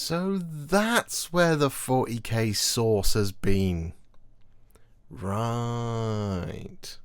So that's where the 40k source has been. Right.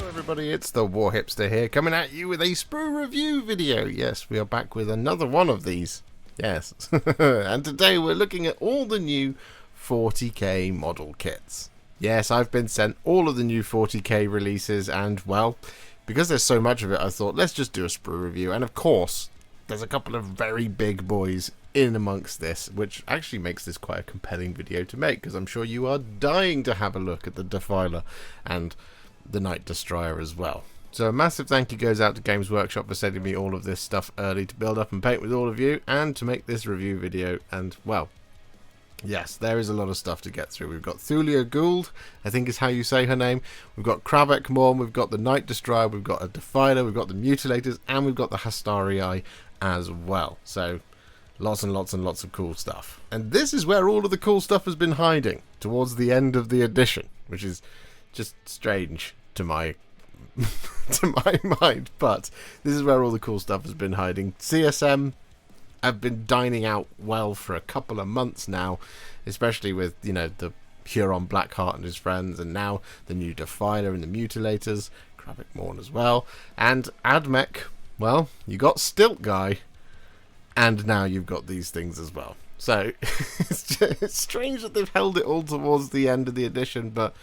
Everybody, it's the Warhipster here, coming at you with a Sprue review video. Yes, we are back with another one of these. Yes. And today we're looking at all the new 40k model kits. Yes, I've been sent all of the new 40k releases, and well, because there's so much of it, I thought let's just do a Sprue review. And of course, there's a couple of very big boys in amongst this, which actually makes this quite a compelling video to make, because I'm sure you are dying to have a look at the Defiler and the Knight Destrier as well. So a massive thank you goes out to Games Workshop for sending me all of this stuff early to build up and paint with all of you, and to make this review video. And well, yes, there is a lot of stuff to get through. We've got Thulia Ghuld, I think is how you say her name. We've got Kravek Morne, we've got the Knight Destrier, we've got a Defiler, we've got the Mutilators, and we've got the Hastarii as well. So lots and lots and lots of cool stuff. And this is where all of the cool stuff has been hiding, towards the end of the edition, which is just strange to my to my mind, but this is where all the cool stuff has been hiding. CSM have been dining out well for a couple of months now, especially with, you know, the Huron Blackheart and his friends, and now the new Defiler and the Mutilators, Kravek Morne as well, and Admech. Well, you got Stilt Guy, and now you've got these things as well. So it's strange that they've held it all towards the end of the edition, but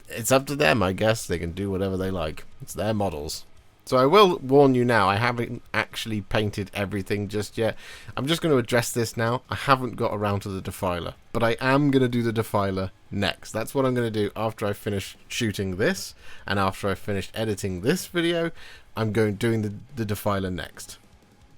it's up to them, I guess. They can do whatever they like. It's their models. So I will warn you now, I haven't actually painted everything just yet. I'm just going to address this now. I haven't got around to the Defiler, but I am going to do the Defiler next. That's what I'm going to do after I finish shooting this, and after I've finished editing this video, I'm doing the Defiler next.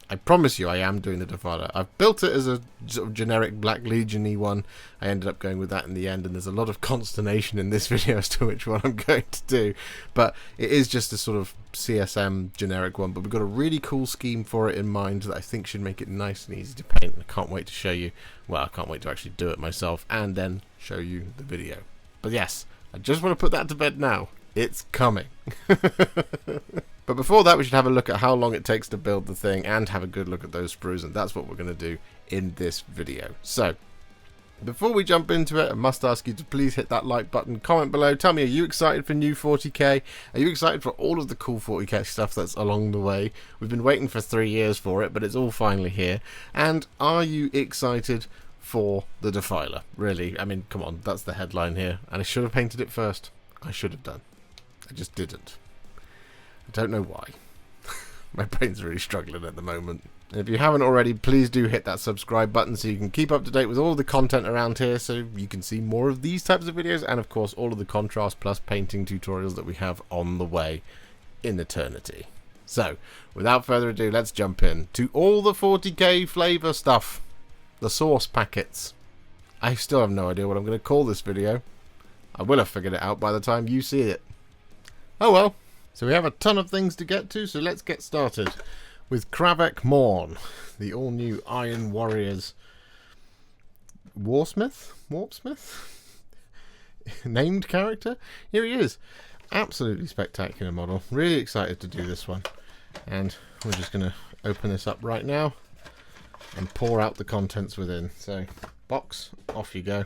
I promise you I am doing the Defiler. I've built it as a sort of generic Black Legion-y one. I ended up going with that in the end, and there's a lot of consternation in this video as to which one I'm going to do. But it is just a sort of CSM generic one, but we've got a really cool scheme for it in mind that I think should make it nice and easy to paint. I can't wait to show you. Well, I can't wait to actually do it myself and then show you the video. But yes, I just want to put that to bed now. It's coming. But before that, we should have a look at how long it takes to build the thing and have a good look at those sprues, and that's what we're going to do in this video. So, before we jump into it, I must ask you to please hit that like button, comment below, tell me, are you excited for new 40k? Are you excited for all of the cool 40k stuff that's along the way? We've been waiting for 3 years for it, but it's all finally here. And are you excited for the Defiler? Really, I mean, come on, that's the headline here. And I should have painted it first. I should have done. I just didn't. I don't know why. My brain's really struggling at the moment. And if you haven't already, please do hit that subscribe button so you can keep up to date with all the content around here, so you can see more of these types of videos, and of course all of the contrast plus painting tutorials that we have on the way in eternity. So, without further ado, let's jump in to all the 40k flavour stuff. The source packets. I still have no idea what I'm going to call this video. I will have figured it out by the time you see it. Oh well. So we have a ton of things to get to, so let's get started with Kravek Morne, the all-new Iron Warriors Warpsmith? Named character? Here he is. Absolutely spectacular model. Really excited to do this one. And we're just going to open this up right now and pour out the contents within. So, box, off you go.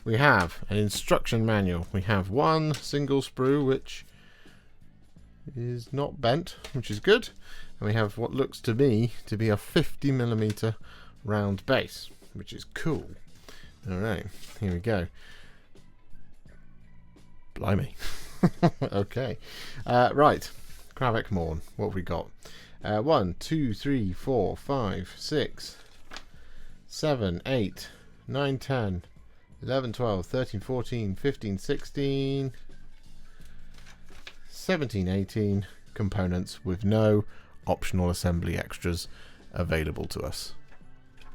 We have an instruction manual. We have one single sprue, which is not bent, which is good, and we have what looks to me to be a 50mm round base, which is cool. Alright, here we go. Blimey. Okay, right, Kravek Morne, what have we got? 1, 2, 3, 4, 5, 6, 7, 8, 9, 10, 11, 12, 13, 14, 15, 16, 17, 18 components with no optional assembly extras available to us.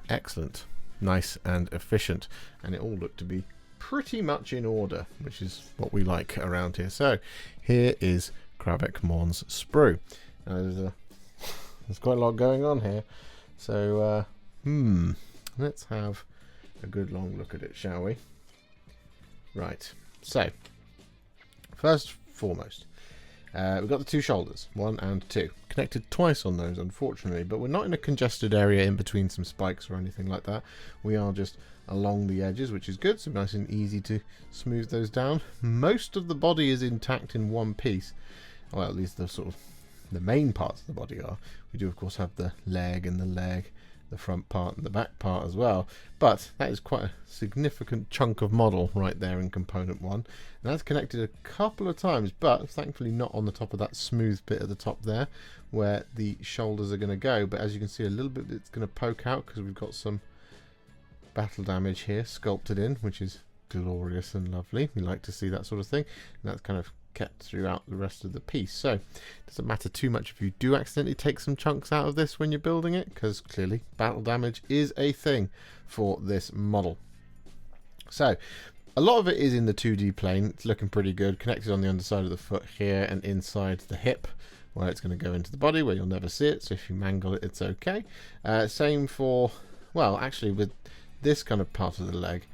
Excellent, nice and efficient, and it all looked to be pretty much in order, which is what we like around here. So here is Kravek Morne's sprue. Now, there's There's quite a lot going on here. So, let's have a good long look at it, shall we? Right. So, first foremost, we've got the two shoulders, 1 and 2. Connected twice on those, unfortunately, but we're not in a congested area in between some spikes or anything like that. We are just along the edges, which is good, so nice and easy to smooth those down. Most of the body is intact in one piece. Well, at least the sort of the main parts of the body are. We do, of course, have the leg and the leg, the front part and the back part as well, but that is quite a significant chunk of model right there in component 1, and that's connected a couple of times, but thankfully not on the top of that smooth bit at the top there where the shoulders are going to go. But as you can see, a little bit it's going to poke out because we've got some battle damage here sculpted in, which is glorious and lovely. We like to see that sort of thing, and that's kind of kept throughout the rest of the piece. So it doesn't matter too much if you do accidentally take some chunks out of this when you're building it, because clearly battle damage is a thing for this model. So a lot of it is in the 2D plane. It's looking pretty good, connected on the underside of the foot here and inside the hip where it's going to go into the body where you'll never see it, so if you mangle it, it's okay. Same for, well, actually with this kind of part of the leg,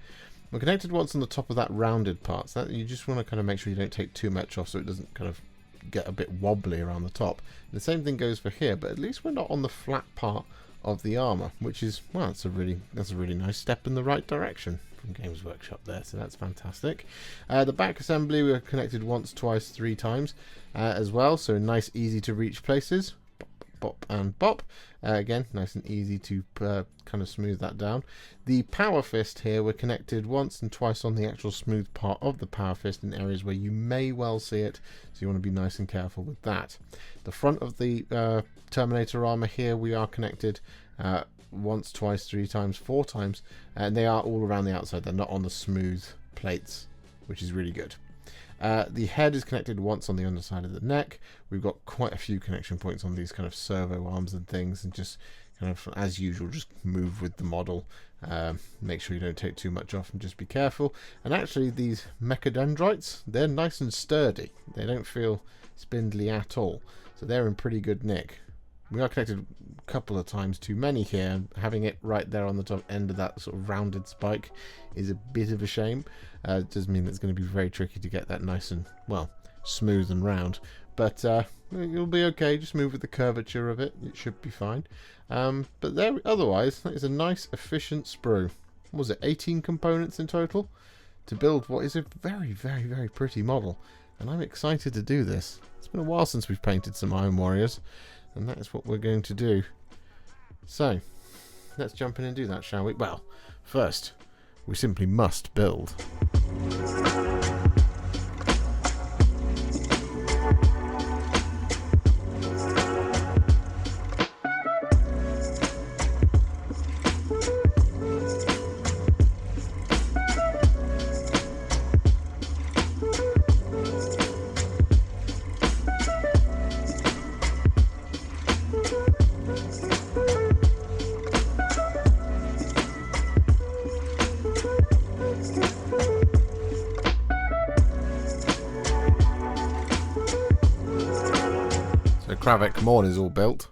we're connected once on the top of that rounded part, so that you just want to kind of make sure you don't take too much off so it doesn't kind of get a bit wobbly around the top. And the same thing goes for here, but at least we're not on the flat part of the armor, which is, well, that's a really nice step in the right direction from Games Workshop there, so that's fantastic. The back assembly we were connected once, twice, 3 times as well, so nice, easy to reach places. Bop and bop. Again, nice and easy to kind of smooth that down. The power fist here, we're connected once and twice on the actual smooth part of the power fist in areas where you may well see it, so you want to be nice and careful with that. The front of the Terminator armor here, we are connected once, twice, 3 times, 4 times, and they are all around the outside. They're not on the smooth plates, which is really good. The head is connected once on the underside of the neck. We've got quite a few connection points on these kind of servo arms and things, and just kind of, as usual, just move with the model. Make sure you don't take too much off and just be careful. And actually these mechadendrites, they're nice and sturdy. They don't feel spindly at all, so they're in pretty good nick. We are connected a couple of times too many here, and having it right there on the top end of that sort of rounded spike is a bit of a shame. It does mean it's going to be very tricky to get that nice and, well, smooth and round, but you'll be okay. Just move with the curvature of it, it should be fine. But there, otherwise, that is a nice efficient sprue. What was it, 18 components in total to build what is a very, very, very pretty model, and I'm excited to do this. It's been a while since we've painted some Iron Warriors, and that is what we're going to do. So let's jump in and do that, shall we? Well, first we simply must build. Kravek Morne is all built.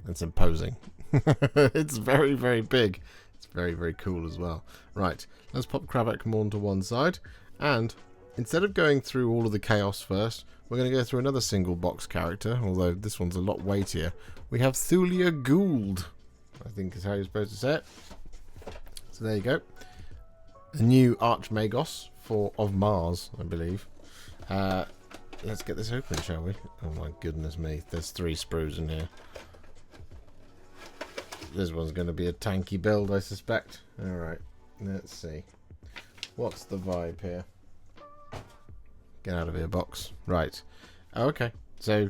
It's imposing. It's very, very big. It's very, very cool as well. Right, let's pop Kravek Morne to one side, and instead of going through all of the chaos first, we're going to go through another single box character, although this one's a lot weightier. We have Thulia Ghuld, I think is how you're supposed to say it. So there you go. A new Archmagos of Mars, I believe. Let's get this open, shall we? Oh my goodness me, there's 3 sprues in here. This one's going to be a tanky build, I suspect. Alright, let's see. What's the vibe here? Get out of here, box. Right. Oh, okay, so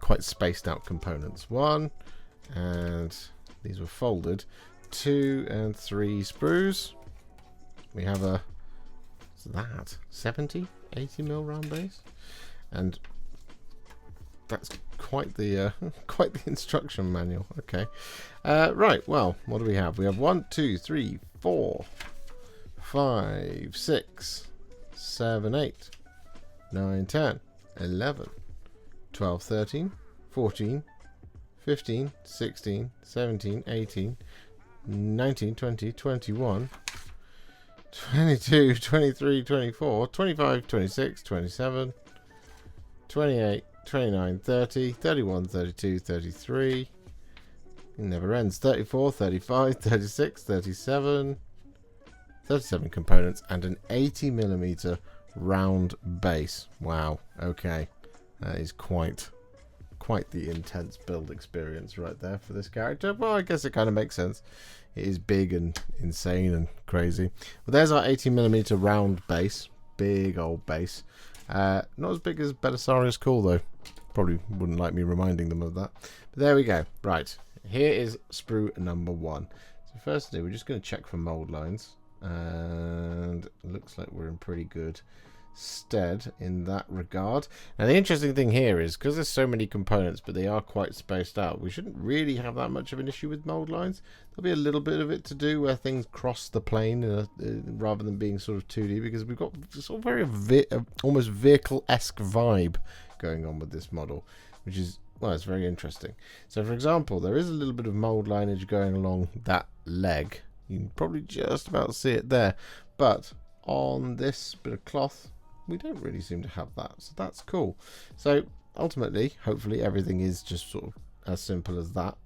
quite spaced out components. 1, and these were folded. 2 and 3 sprues. We have a, what's that? 70? 80 mil round base, and that's quite the instruction manual. Okay, right. Well, what do we have? We have 1, 2, 3, 4, 5, 6, 7, 8, 9, 10, 11, 12, 13, 14, 15, 16, 17, 18, 19, 20, 21, 22, 23, 24, 25, 26, 27, 28, 29, 30, 31, 32, 33. It never ends. 34, 35, 36, 37. 37 components and an 80mm round base. Wow. Okay. That is quite the intense build experience right there for this character. Well, I guess it kind of makes sense. It is big and insane and crazy. Well, there's our 80mm round base. Big old base. Not as big as Belisarius Cool, though. Probably wouldn't like me reminding them of that. But there we go. Right. Here is sprue number 1. So firstly, we're just going to check for mold lines. And it looks like we're in pretty good stead in that regard. Now the interesting thing here is because there's so many components but they are quite spaced out, we shouldn't really have that much of an issue with mold lines. There'll be a little bit of it to do where things cross the plane rather than being sort of 2D, because we've got sort of very almost vehicle-esque vibe going on with this model, which is, well, it's very interesting. So for example, there is a little bit of mold lineage going along that leg. You can probably just about see it there, but on this bit of cloth we don't really seem to have that, so that's cool. So ultimately, hopefully everything is just sort of as simple as that.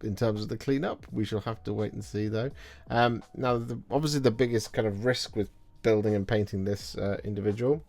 In terms of the cleanup, we shall have to wait and see though. Now obviously the biggest kind of risk with building and painting this individual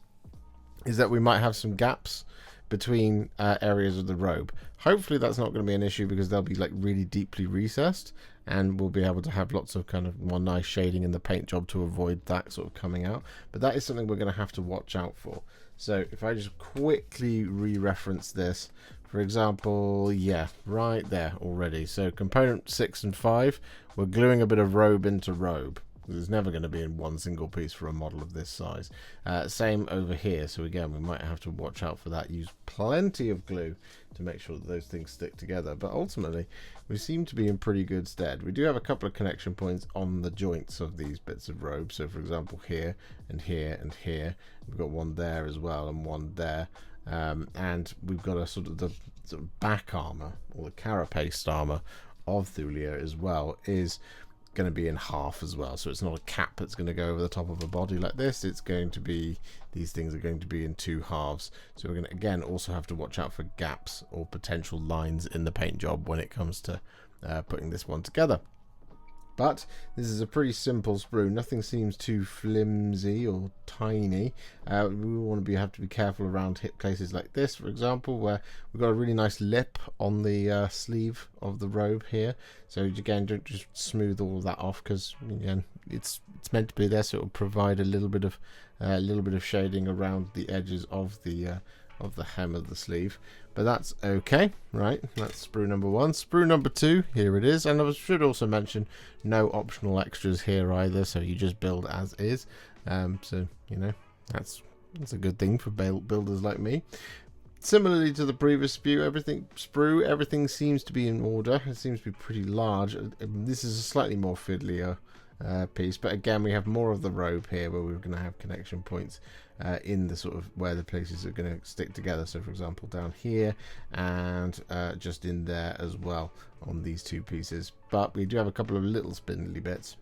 is that we might have some gaps between areas of the robe. Hopefully that's not going to be an issue because they'll be like really deeply recessed, and we'll be able to have lots of kind of more nice shading in the paint job to avoid that sort of coming out. But that is something we're going to have to watch out for. So if I just quickly re-reference this, for example, yeah, right there already. So component 6 and 5, we're gluing a bit of robe into robe. There's never going to be in one single piece for a model of this size. Same over here. So again, we might have to watch out for that. Use plenty of glue to make sure that those things stick together. But ultimately, we seem to be in pretty good stead. We do have a couple of connection points on the joints of these bits of robe. So for example, here and here and here. We've got one there as well and one there. And we've got a sort of back armor, or the carapace armor of Thulia as well, is going to be in half as well. So it's not a cap that's going to go over the top of a body like this. It's going to be, these things are going to be in 2 halves. So we're going to again also have to watch out for gaps or potential lines in the paint job when it comes to putting this one together. But this is a pretty simple sprue. Nothing seems too flimsy or tiny. We want to have to be careful around hip places like this, for example, where we've got a really nice lip on the sleeve of the robe here. So again, don't just smooth all of that off, because again, it's meant to be there, so it will provide a little bit of shading around the edges of the hem of the sleeve. But that's okay, right? That's sprue number 1. Sprue number 2, here it is. And I should also mention, no optional extras here either, so you just build as is. So you know, that's a good thing for builders like me. Similarly to the previous sprue, everything seems to be in order. It seems to be pretty large. This is a slightly more fiddlier piece, but again, we have more of the robe here where we're going to have connection points in the sort of where the places are going to stick together. So for example, down here and just in there as well on these 2 pieces. But we do have a couple of little spindly bits.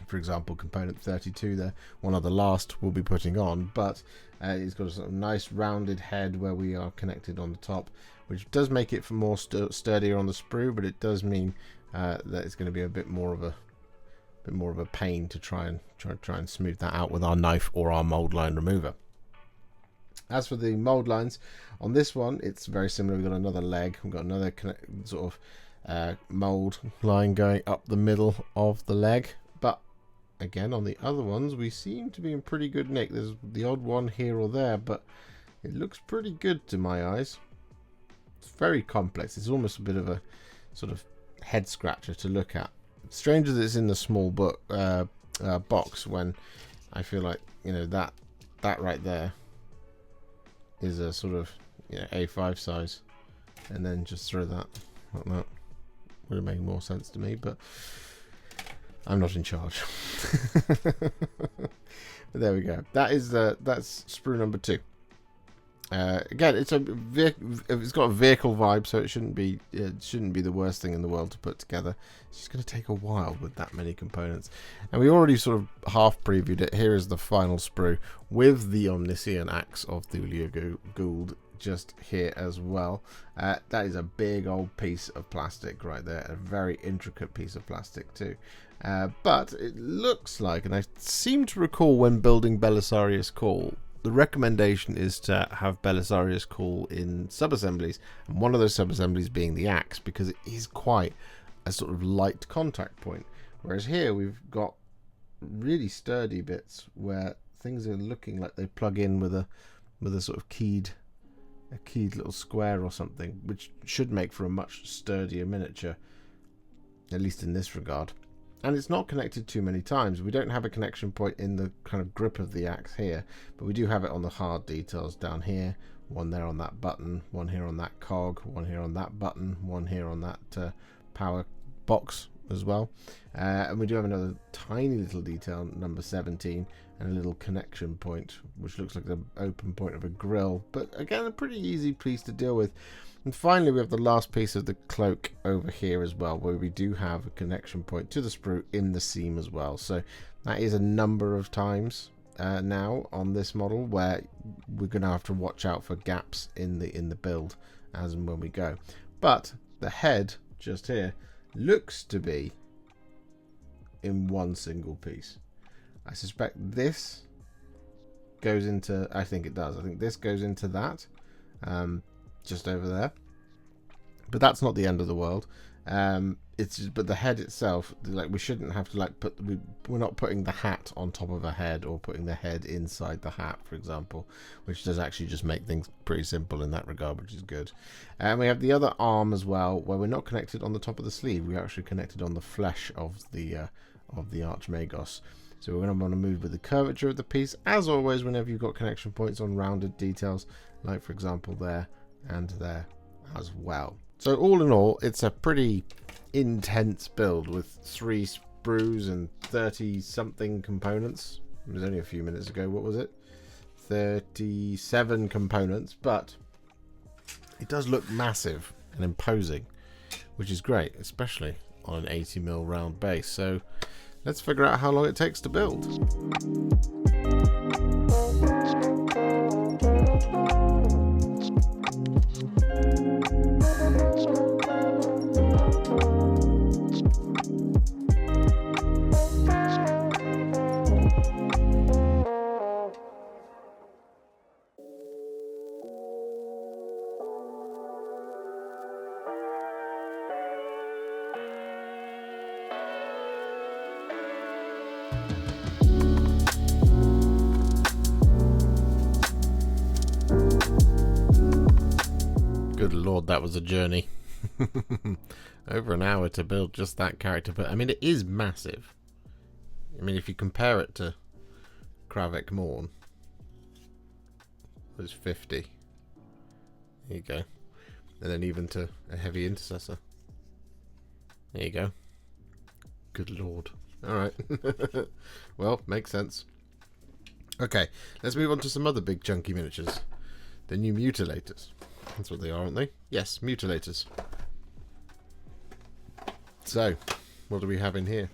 For example, component 32 there, one of the last we'll be putting on, but it's got a sort of nice rounded head where we are connected on the top, which does make it for more sturdier on the sprue, but it does mean that it's going to be a bit more of a pain to try and smooth that out with our knife or our mold line remover. As for the mold lines on this one, it's very similar. We've got another leg, we've got another sort of mold line going up the middle of the leg, but again on the other ones we seem to be in pretty good nick. There's the odd one here or there, but it looks pretty good to my eyes. It's very complex. It's almost a bit of a sort of head scratcher to look at. Strange that it's in the small book box, when I feel like, you know, that right there is a sort of, you know, A5 size, and then just throw that like that would have made more sense to me, but I'm not in charge. But there we go. That's sprue number 2. Again, it's got a vehicle vibe, so it shouldn't be the worst thing in the world to put together. It's just going to take a while with that many components. And we already sort of half previewed it. Here is the final sprue with the omniscient axe of Thulia Ghuld just here as well. That is a big old piece of plastic right there, a very intricate piece of plastic too. But it looks like, and I seem to recall when building Belisarius Call, the recommendation is to have Belisarius Call in sub-assemblies, and one of those sub-assemblies being the axe, because it is quite a sort of light contact point. Whereas here we've got really sturdy bits where things are looking like they plug in with a sort of keyed little square or something, which should make for a much sturdier miniature, at least in this regard. And it's not connected too many times. We don't have a connection point in the kind of grip of the axe here, but we do have it on the hard details down here. One there on that button, one here on that cog, one here on that button, one here on that power box as well. And we do have another tiny little detail, number 17, and a little connection point, which looks like the open point of a grill. But again, a pretty easy piece to deal with. And finally, we have the last piece of the cloak over here as well, where we do have a connection point to the sprue in the seam as well. So that is a number of times now on this model where we're going to have to watch out for gaps in the build as and when we go. But the head just here looks to be in one single piece. I suspect this goes into, I think it does. I think this goes into that. Just over there, but that's not the end of the world. It's just, but the head itself, like, we shouldn't have to like we're not putting the hat on top of a head or putting the head inside the hat, for example, which does actually just make things pretty simple in that regard, which is good. And we have the other arm as well, where we're not connected on the top of the sleeve. We're actually connected on the flesh of the Archmagos. So we're going to want to move with the curvature of the piece, as always, whenever you've got connection points on rounded details, like for example there and there as well. So all in all, it's a pretty intense build with 3 sprues and 30 something components. It was only a few minutes ago. What was it? 37 components, but it does look massive and imposing, which is great, especially on an 80mm round base. So let's figure out how long it takes to build. Good lord, that was a journey. Over an hour to build just that character. But I mean, it is massive. I mean, if you compare it to Kravek Morne, it was 50. There you go. And then even to a heavy intercessor. There you go. Good lord. Alright. Well, makes sense. Okay, let's move on to some other big chunky miniatures. The new Mutilators. That's what they are, aren't they? Yes, Mutilators. So, what do we have in here?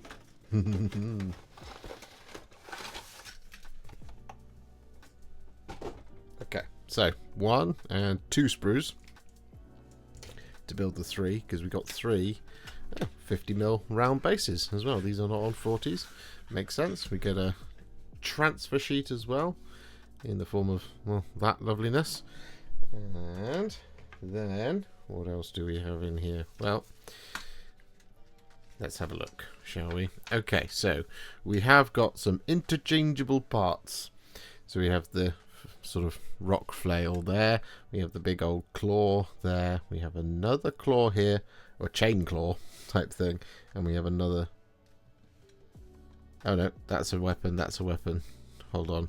Okay, so 1 and 2 sprues to build the 3, because we got 3 50mm round bases as well. These are not on 40s. Makes sense. We get a transfer sheet as well in the form of, well, that loveliness. And then what else do we have in here? Well, let's have a look, shall we? Okay, so we have got some interchangeable parts. So we have the sort of rock flail there, we have the big old claw there, we have another claw here, or chain claw type thing, and we have another, oh no, that's a weapon, that's a weapon, hold on,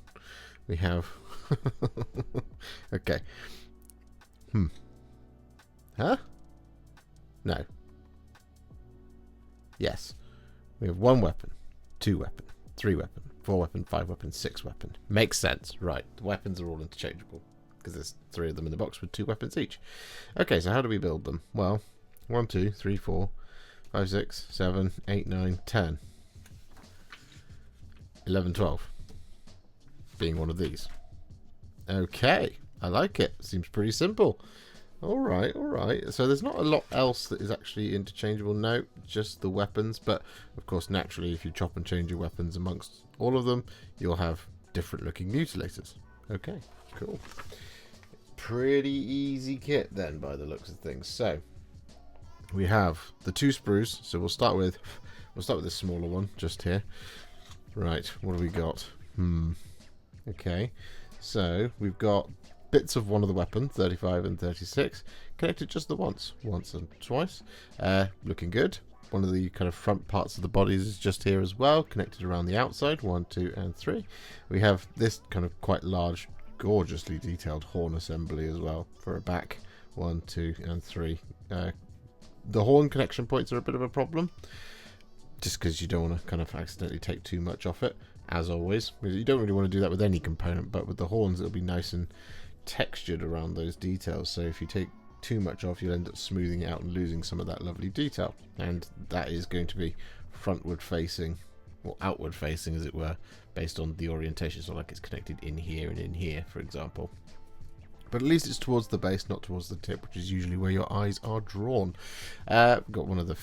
we have okay, huh? No. Yes. We have 1 weapon, 2 weapon, 3 weapon, 4 weapon, 5 weapon, 6 weapon. Makes sense. Right. The weapons are all interchangeable. because there's 3 of them in the box with 2 weapons each. Okay, so how do we build them? Well, 1, 2, 3, 4, 5, 6, 7, 8, 9, 10, 11, 12 being one of these. Okay, I like it. Seems pretty simple. Alright, alright. So there's not a lot else that is actually interchangeable. No, just the weapons. But, of course, naturally, if you chop and change your weapons amongst all of them, you'll have different looking mutilators. Okay, cool. Pretty easy kit then, by the looks of things. So, we have the 2 sprues. So we'll start with this smaller one, just here. Right, what have we got? Okay, so we've got bits of one of the weapons, 35 and 36, connected just the once and twice. Looking good. One of the kind of front parts of the bodies is just here as well, connected around the outside, 1, 2, and 3. We have this kind of quite large, gorgeously detailed horn assembly as well for a back, 1, 2, and 3. The horn connection points are a bit of a problem, just because you don't want to kind of accidentally take too much off it, as always. You don't really want to do that with any component, but with the horns it'll be nice and textured around those details, so if you take too much off, you'll end up smoothing it out and losing some of that lovely detail. And that is going to be frontward facing, or outward facing as it were, based on the orientation. So like it's connected in here and in here, for example. But at least it's towards the base, not towards the tip, which is usually where your eyes are drawn. Got one of the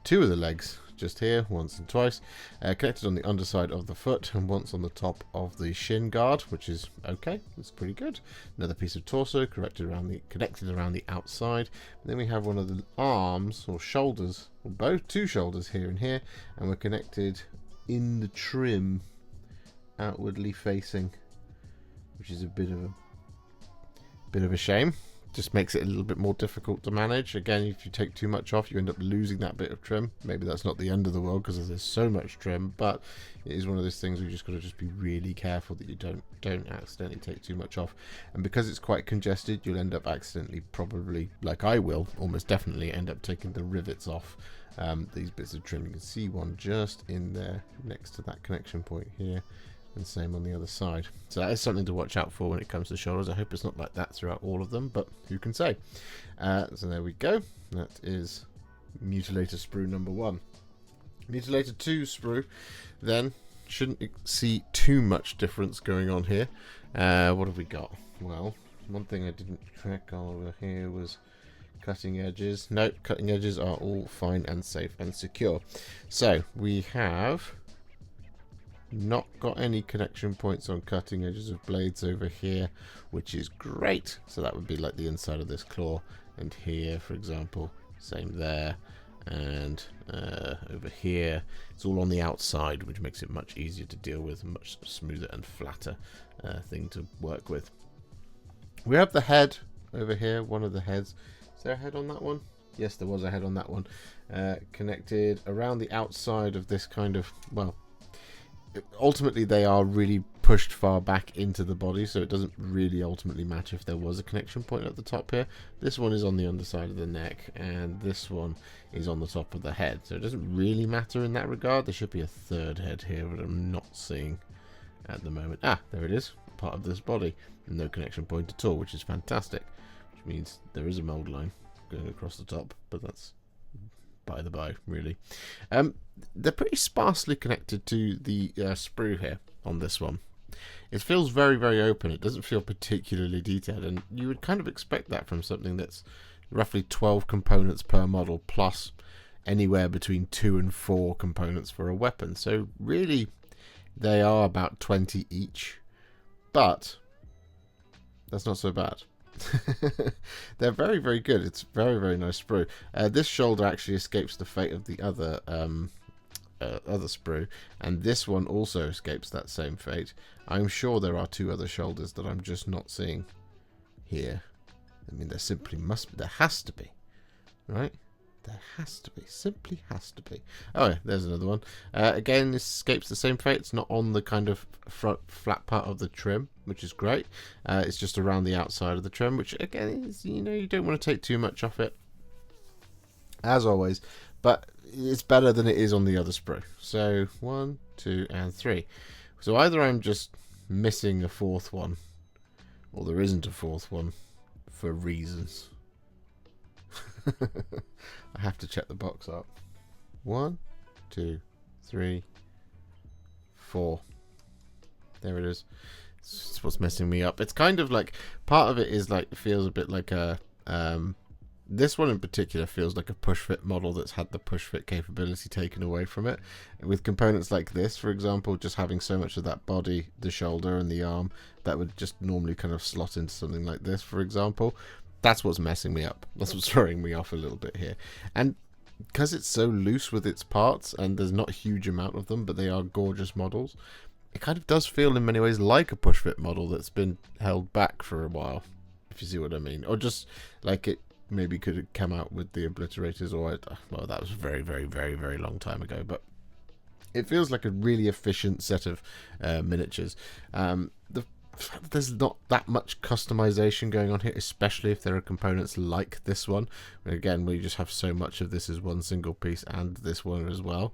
2 of the legs just here, once and twice, connected on the underside of the foot and once on the top of the shin guard, which is okay. It's pretty good. Another piece of torso connected around the outside. And then we have one of the arms or shoulders, or both 2 shoulders here and here, and we're connected in the trim, outwardly facing, which is a bit of a shame. Just makes it a little bit more difficult to manage. Again, if you take too much off, you end up losing that bit of trim. Maybe that's not the end of the world because there's so much trim, but it is one of those things where you just got to just be really careful that you don't accidentally take too much off. And because it's quite congested, you'll end up accidentally, probably, like I will, almost definitely end up taking the rivets off these bits of trim. You can see one just in there next to that connection point here. And same on the other side. So that is something to watch out for when it comes to shoulders. I hope it's not like that throughout all of them, but who can say? So there we go. That is Mutilator Sprue number 1. Mutilator 2 Sprue, then, shouldn't see too much difference going on here. What have we got? Well, one thing I didn't track over here was cutting edges. Nope, cutting edges are all fine and safe and secure. So we have not got any connection points on cutting edges of blades over here, which is great. So that would be like the inside of this claw, and here, for example, same there, and over here. It's all on the outside, which makes it much easier to deal with, much smoother and flatter thing to work with. We have the head over here, one of the heads. Is there a head on that one? Yes, there was a head on that one. Connected around the outside of this kind of, well, ultimately they are really pushed far back into the body, so it doesn't really ultimately matter if there was a connection point at the top here. This one is on the underside of the neck, and this one is on the top of the head, so it doesn't really matter in that regard. There should be a 3rd head here, but I'm not seeing at the moment. Ah, there it is, part of this body. No connection point at all, which is fantastic, which means there is a mold line going across the top, but that's by the by, really. They're pretty sparsely connected to the sprue here on this one. It feels very, very open. It doesn't feel particularly detailed, and you would kind of expect that from something that's roughly 12 components per model, plus anywhere between 2 and 4 components for a weapon. So really, they are about 20 each, but that's not so bad. They're very, very good. It's very, very nice sprue. This shoulder actually escapes the fate of the other sprue, and this one also escapes that same fate. I'm sure there are 2 other shoulders that I'm just not seeing here. I mean, there simply must be. There has to be, right? There has to be. Simply has to be. Oh, yeah, there's another one. Again, this escapes the same fate. It's not on the kind of front flat part of the trim, which is great. It's just around the outside of the trim, which again is, you know, you don't want to take too much off it, as always. But it's better than it is on the other sprue. So 1, 2, and 3. So either I'm just missing a 4th one, Or there isn't a fourth one for reasons. I have to check the box up. 1, 2, 3, 4. There it is. It's what's messing me up. It's kind of like, part of it is like, it feels a bit like a, this one in particular feels like a push fit model that's had the push fit capability taken away from it. With components like this, for example, just having so much of that body, the shoulder and the arm, that would just normally kind of slot into something like this, for example. That's what's messing me up. That's what's throwing me off a little bit here. And because it's so loose with its parts, and there's not a huge amount of them, but they are gorgeous models, it kind of does feel in many ways like a push fit model that's been held back for a while, if you see what I mean. Or just like it maybe could have come out with the obliterators, or well, that was a very, very, very, very long time ago, but it feels like a really efficient set of miniatures. There's not that much customization going on here, especially if there are components like this one. Again, we just have so much of this as one single piece, and this one as well.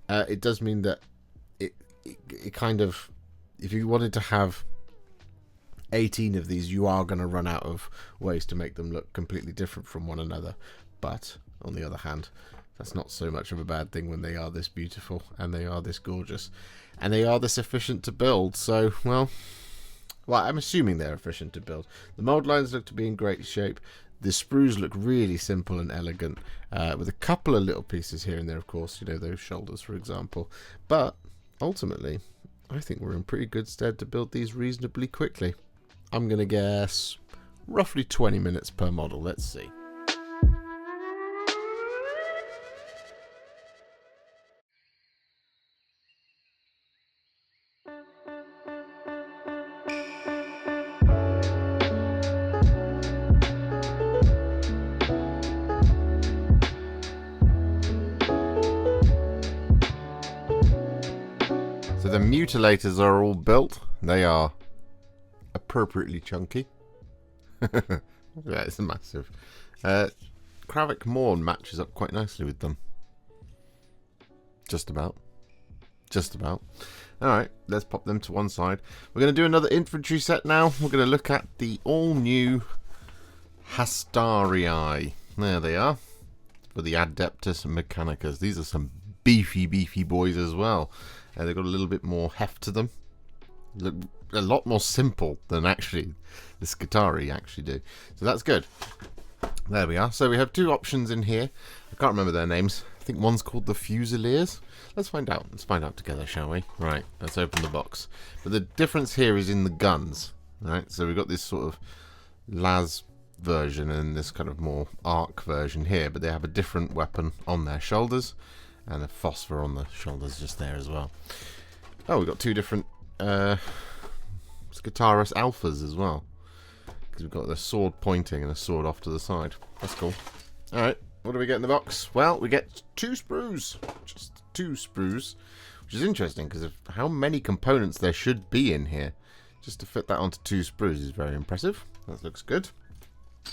It does mean that it kind of, if you wanted to have 18 of these, you are going to run out of ways to make them look completely different from one another. But on the other hand, that's not so much of a bad thing when they are this beautiful, and they are this gorgeous, and they are this efficient to build. So, well, I'm assuming they're efficient to build. The mold lines look to be in great shape. The sprues look really simple and elegant, with a couple of little pieces here and there, of course, you know, those shoulders, for example. But ultimately, I think we're in pretty good stead to build these reasonably quickly. I'm going to guess roughly 20 minutes per model. Let's see. So the mutilators are all built. They are appropriately chunky. Yeah, it's massive. Kravek Morne matches up quite nicely with them. Just about. Just about. Alright, let's pop them to one side. We're going to do another infantry set now. We're going to look at the all-new Hastarii. There they are. For the Adeptus Mechanicus. These are some beefy boys as well. They've got a little bit more heft to them. Look a lot more simple than actually the Hastarii actually do. So that's good. There we are. So we have two options in here. I can't remember their names. I think one's called the Fusiliers. Let's find out. Let's find out together, shall we? Right, let's open the box. But the difference here is in the guns. Right, so we've got this sort of las version and this kind of more arc version here, but they have a different weapon on their shoulders and a phosphor on the shoulders just there as well. Oh, we've got two different Scutaris Alphas as well, because we've got the sword pointing and a sword off to the side. That's cool. Alright, what do we get in the box? Well, we get two sprues. Just two sprues, which is interesting because of how many components there should be in here. Just to fit that onto two sprues is very impressive. That looks good.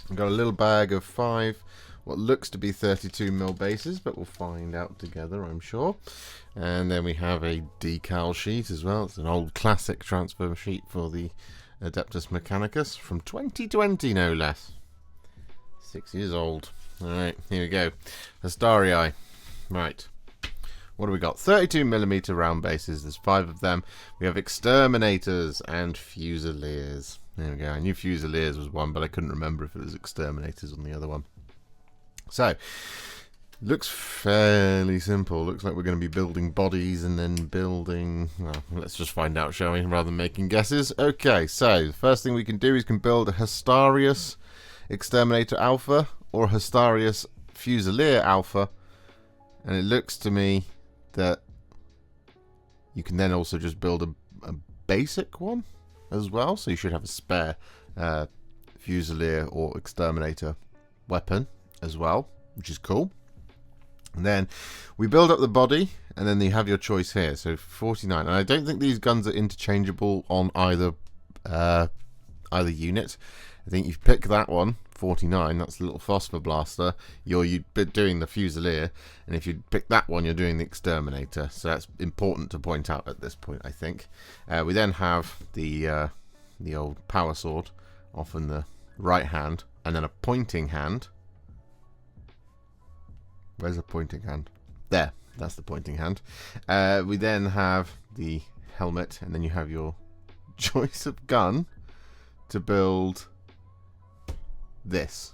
We've got a little bag of 5 what looks to be 32mm bases, but we'll find out together, I'm sure. And then we have a decal sheet as well. It's an old classic transfer sheet for the Adeptus Mechanicus from 2020, no less. 6 years old. Alright, here we go. Hastarii. Right. What do we got? 32mm round bases. There's 5 of them. We have Exterminators and Fusiliers. There we go. I knew Fusiliers was one, but I couldn't remember if it was Exterminators on the other one. So, looks fairly simple. Looks like we're going to be building bodies and then building... Well, let's just find out, shall we, rather than making guesses. Okay, so the first thing we can do is can build a Hastarius Exterminator Alpha or Hastarius Fusilier Alpha. And it looks to me that you can then also just build a basic one as well. So you should have a spare Fusilier or Exterminator weapon as well, which is cool. And then we build up the body, and then you have your choice here. So 49, and I don't think these guns are interchangeable on either unit. I think you pick that one, 49. That's the little phosphor blaster. You're doing the Fusilier, and if you pick that one, you're doing the Exterminator. So that's important to point out at this point, I think. We then have the old power sword off in the right hand, and then a pointing hand. Where's the pointing hand? There, that's the pointing hand. We then have the helmet, and then you have your choice of gun to build this.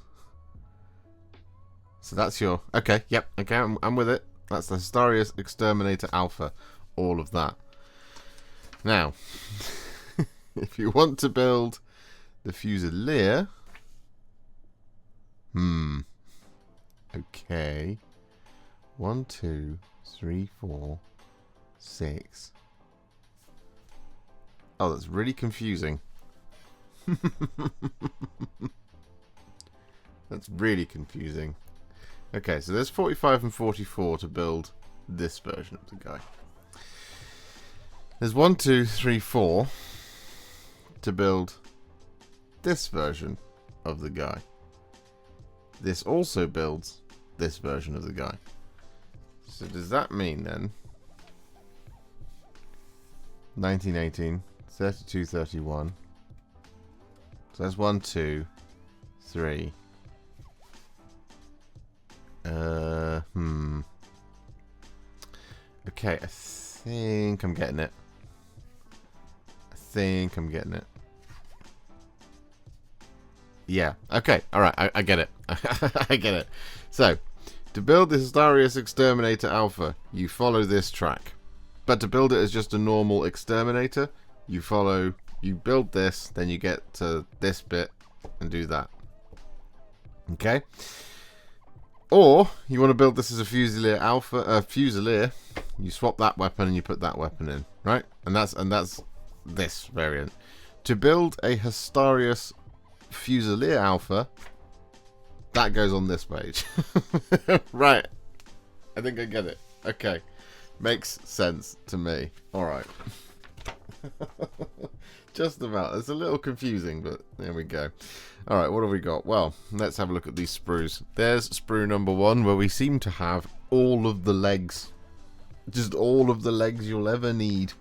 So that's your... Okay, yep, okay, I'm with it. That's the Hastarii Exterminator Alpha. All of that. Now, if you want to build the Fusilier... Okay. 1, 2, 3, 4, 6. Oh, that's really confusing. That's really confusing. Okay, so there's 45 and 44 to build this version of the guy. There's 1, 2, 3, 4 to build this version of the guy. This also builds this version of the guy. So does that mean then 1918, 32, 31. So that's 1, 2, 3. Okay, I think I'm getting it. Yeah, okay, alright, I get it. I get it. So, to build the Hastarii Exterminator Alpha, you follow this track. But to build it as just a normal Exterminator, you build this, then you get to this bit and do that. Okay? Or, you want to build this as a Fusilier Alpha, Fusilier, you swap that weapon and you put that weapon in, right? And that's this variant. To build a Hastarii Fusilier Alpha, that goes on this page. Right. I think I get it. Okay. Makes sense to me. Alright. Just about. It's a little confusing, but there we go. Alright, what have we got? Well, let's have a look at these sprues. There's sprue number 1, where we seem to have all of the legs. Just all of the legs you'll ever need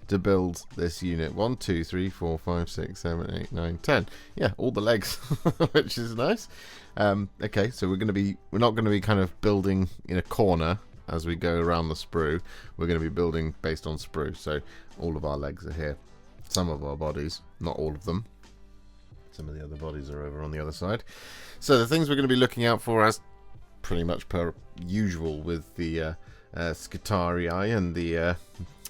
to build this unit. 1, 2, 3, 4, 5, 6, 7, 8, 9, 10. Yeah, all the legs, which is nice. Okay, so we're not going to be kind of building in a corner as we go around the sprue. We're going to be building based on sprue. So all of our legs are here. Some of our bodies, not all of them. Some of the other bodies are over on the other side. So the things we're going to be looking out for, as pretty much per usual with the Scutarii and the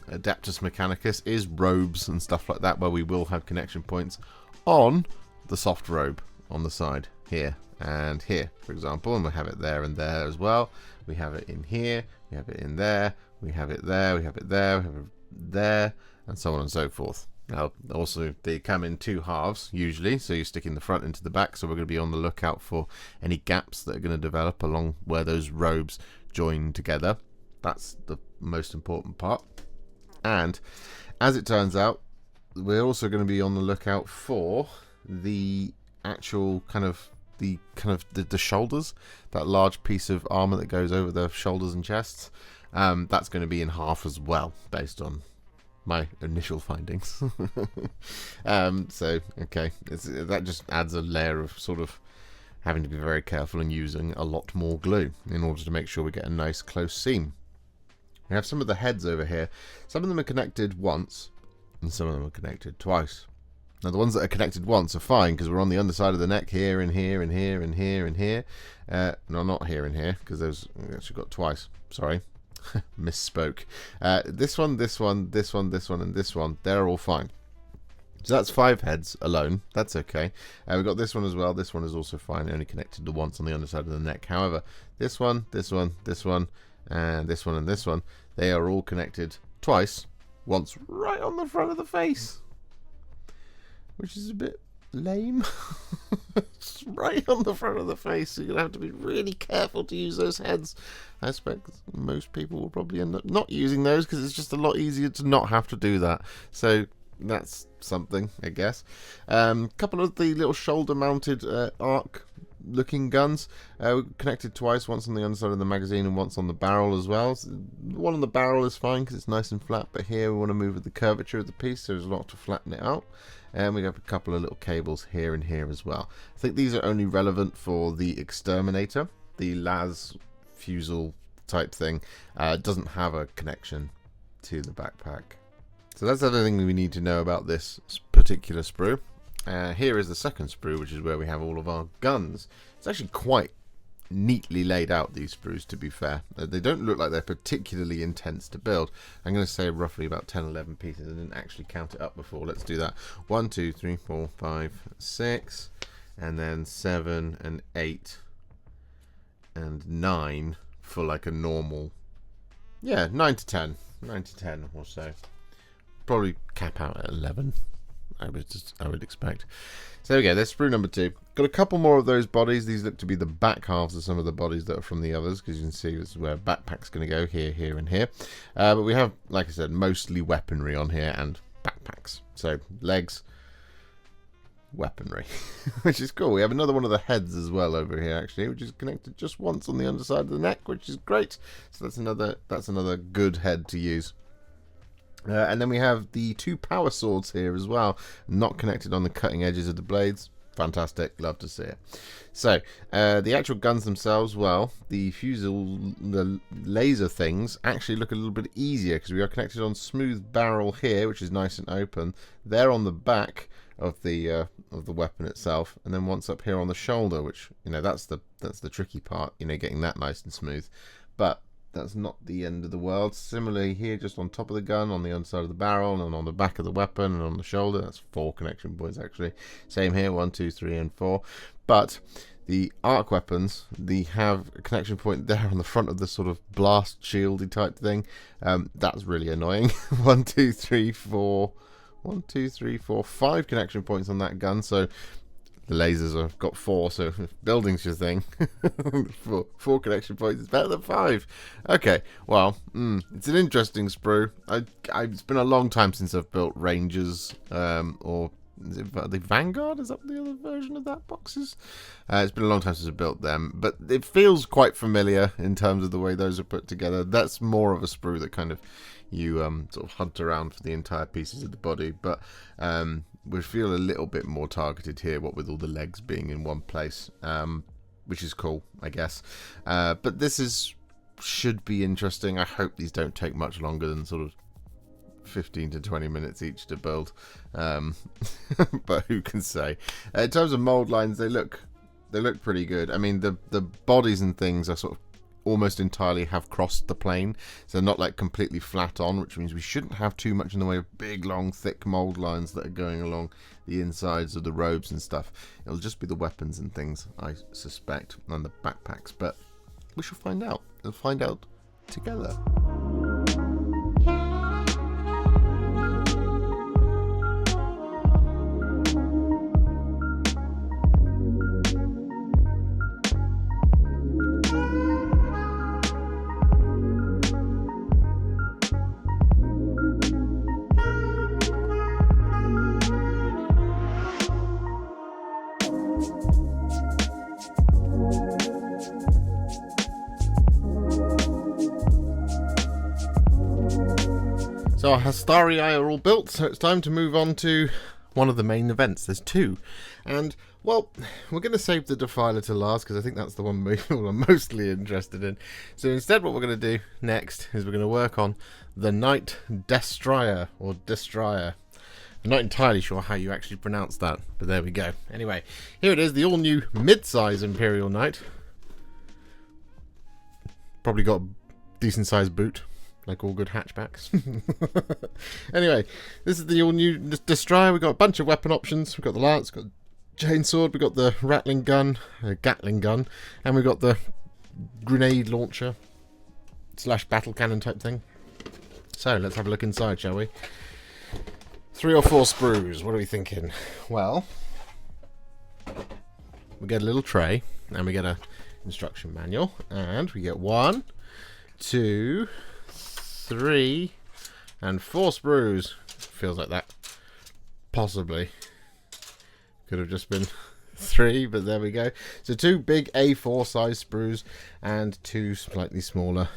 Adeptus Mechanicus, is robes and stuff like that, where we will have connection points on the soft robe on the side here and here, for example, and we have it there and there as well. We have it in here, we have it in there, we have it there, we have it there, we have it there, and so on and so forth. Now, also, they come in 2 halves, usually, so you're sticking the front into the back, so we're going to be on the lookout for any gaps that are going to develop along where those robes join together. That's the most important part. And, as it turns out, we're also going to be on the lookout for the actual the shoulders, that large piece of armor that goes over the shoulders and chests. That's going to be in half as well, based on my initial findings. So, okay, that just adds a layer of sort of having to be very careful and using a lot more glue in order to make sure we get a nice close seam. We have some of the heads over here. Some of them are connected once, and some of them are connected twice. Now, the ones that are connected once are fine, because we're on the underside of the neck here, and here, and here, and here, and here. No, not here and here, because those we actually got twice. Sorry. Misspoke. This one, this one, this one, this one, and this one, they're all fine. So that's 5 heads alone. That's okay. We've got this one as well. This one is also fine, only connected to once on the underside of the neck. However, this one, this one, this one, and this one, and this one, they are all connected twice. Once right on the front of the face, which is a bit lame. It's right on the front of the face, so you're going to have to be really careful to use those heads. I expect most people will probably end up not using those, because it's just a lot easier to not have to do that. So that's something, I guess. Couple of the little shoulder mounted arc looking guns. We're connected twice, once on the underside of the magazine and once on the barrel as well. So one on the barrel is fine because it's nice and flat, but here we want to move with the curvature of the piece, so there's a lot to flatten it out. And we have a couple of little cables here and here as well. I think these are only relevant for the Exterminator. The Las Fusel type thing doesn't have a connection to the backpack. So that's everything we need to know about this particular sprue. Here is the second sprue, which is where we have all of our guns. It's actually quite neatly laid out, these sprues, to be fair. They don't look like they're particularly intense to build. I'm going to say roughly about 10-11 pieces. I didn't actually count it up before. Let's do that. 1 2 3 4 5 6, and then 7 and 8 and 9 for like a normal, yeah, 9 to 10 or so. Probably cap out at 11, I would expect. So there we go, there's sprue number 2. Got a couple more of those bodies. These look to be the back halves of some of the bodies that are from the others, because you can see this is where backpack's going to go, here, here, and here. But we have, like I said, mostly weaponry on here and backpacks. So legs, weaponry, which is cool. We have another one of the heads as well over here, actually, which is connected just once on the underside of the neck, which is great. So that's another good head to use. And then we have the 2 power swords here as well, not connected on the cutting edges of the blades. Fantastic, love to see it. So the actual guns themselves, well, the laser things actually look a little bit easier because we are connected on smooth barrel here, which is nice and open. They're on the back of the weapon itself, and then once up here on the shoulder, which, you know, that's the tricky part, you know, getting that nice and smooth. But that's not the end of the world. Similarly here, just on top of the gun, on the underside of the barrel, and on the back of the weapon, and on the shoulder. That's 4 connection points, actually. Same here, 1 2 3 and 4. But the arc weapons, they have a connection point there on the front of the sort of blast shieldy type thing. That's really annoying. 1 2 3 4 1 2 3 4 5 connection points on that gun. So the lasers have got 4, so if building's your thing, 4 connection points is better than 5. Okay, well, it's an interesting sprue. It's been a long time since I've built Rangers, or is it the Vanguard? Is that the other version of that box is? It's been a long time since I've built them, but it feels quite familiar in terms of the way those are put together. That's more of a sprue that kind of you sort of hunt around for the entire pieces of the body, but we feel a little bit more targeted here, what with all the legs being in one place, which is cool, I guess. But this should be interesting. I hope these don't take much longer than sort of 15 to 20 minutes each to build, but who can say. In terms of mold lines, they look pretty good. I mean, the bodies and things are sort of almost entirely have crossed the plane, so not like completely flat on, which means we shouldn't have too much in the way of big long thick mold lines that are going along the insides of the robes and stuff. It'll just be the weapons and things, I suspect, and the backpacks, but we shall find out. We'll find out together. So our Hastarii are all built, so it's time to move on to one of the main events. There's 2. And, well, we're going to save the Defiler to last, because I think that's the one people are mostly interested in. So instead what we're going to do next is we're going to work on the Knight Destrier, or Destrier. I'm not entirely sure how you actually pronounce that, but there we go. Anyway, here it is, the all-new mid-size Imperial Knight. Probably got a decent-sized boot, like all good hatchbacks. Anyway, this is the all-new Destrier. We've got a bunch of weapon options. We've got the lance, we've got chainsword, we've got the rattling gun, Gatling gun, and we've got the grenade launcher / battle cannon type thing. So let's have a look inside, shall we? 3 or 4 sprues. What are we thinking? Well, we get a little tray, and we get a instruction manual, and we get 1, 2, 3, and 4 sprues. Feels like that possibly could have just been 3, but there we go. So 2 big A4 size sprues and 2 slightly smaller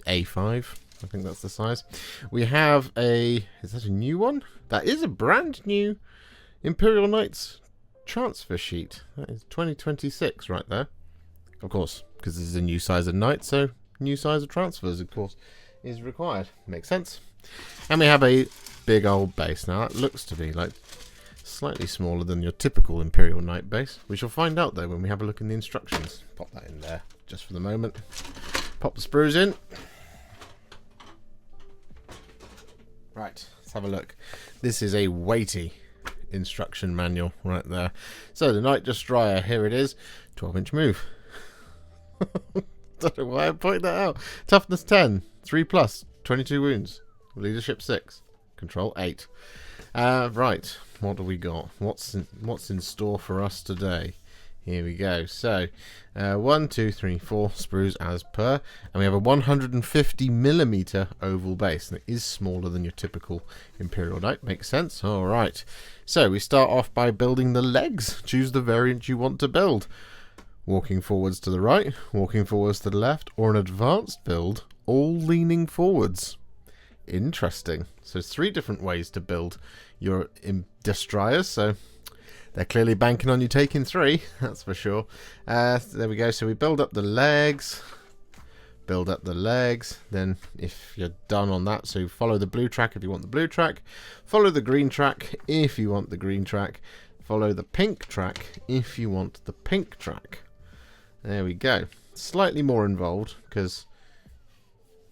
A5. I think that's the size. We have is that a new one? That is a brand new Imperial Knights transfer sheet. That is 2026 right there. Of course, because this is a new size of knight, so new size of transfers, of course, is required. Makes sense. And we have a big old base. Now, that looks to be like slightly smaller than your typical Imperial Knight base. We shall find out, though, when we have a look in the instructions. Pop that in there just for the moment. Pop the sprues in. Right, let's have a look. This is a weighty instruction manual right there. So, the Knight Destrier, here it is. 12-inch move. Don't know why I pointed that out. Toughness 10, 3+, 22 wounds. Leadership 6, control 8. Right, what do we got? What's in store for us today? Here we go. So, 1, 2, 3, 4 sprues as per, and we have a 150mm oval base, and it is smaller than your typical Imperial Knight. Makes sense. All right. So we start off by building the legs. Choose the variant you want to build. Walking forwards to the right, walking forwards to the left, or an advanced build, all leaning forwards. Interesting. So 3 different ways to build your Destriers, so they're clearly banking on you taking 3, that's for sure. There we go. So we build up the legs, then if you're done on that, so follow the blue track if you want the blue track, follow the green track if you want the green track, follow the pink track if you want the pink track. There we go. Slightly more involved because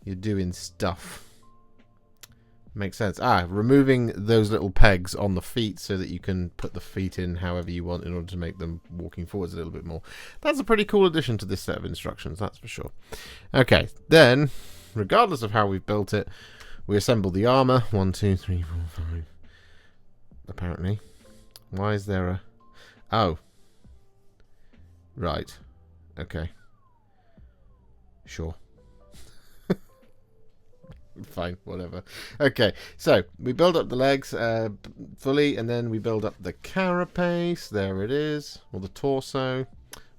you're doing stuff. Makes sense. Removing those little pegs on the feet so that you can put the feet in however you want in order to make them walking forwards a little bit more. That's a pretty cool addition to this set of instructions, that's for sure. Okay, then, regardless of how we've built it, we assemble the armor. 1, 2, 3, 4, 5. Apparently. Why is there a... Oh. Right. Okay. Sure. Fine, whatever. Okay, so we build up the legs fully, and then we build up the carapace. There it is, or the torso,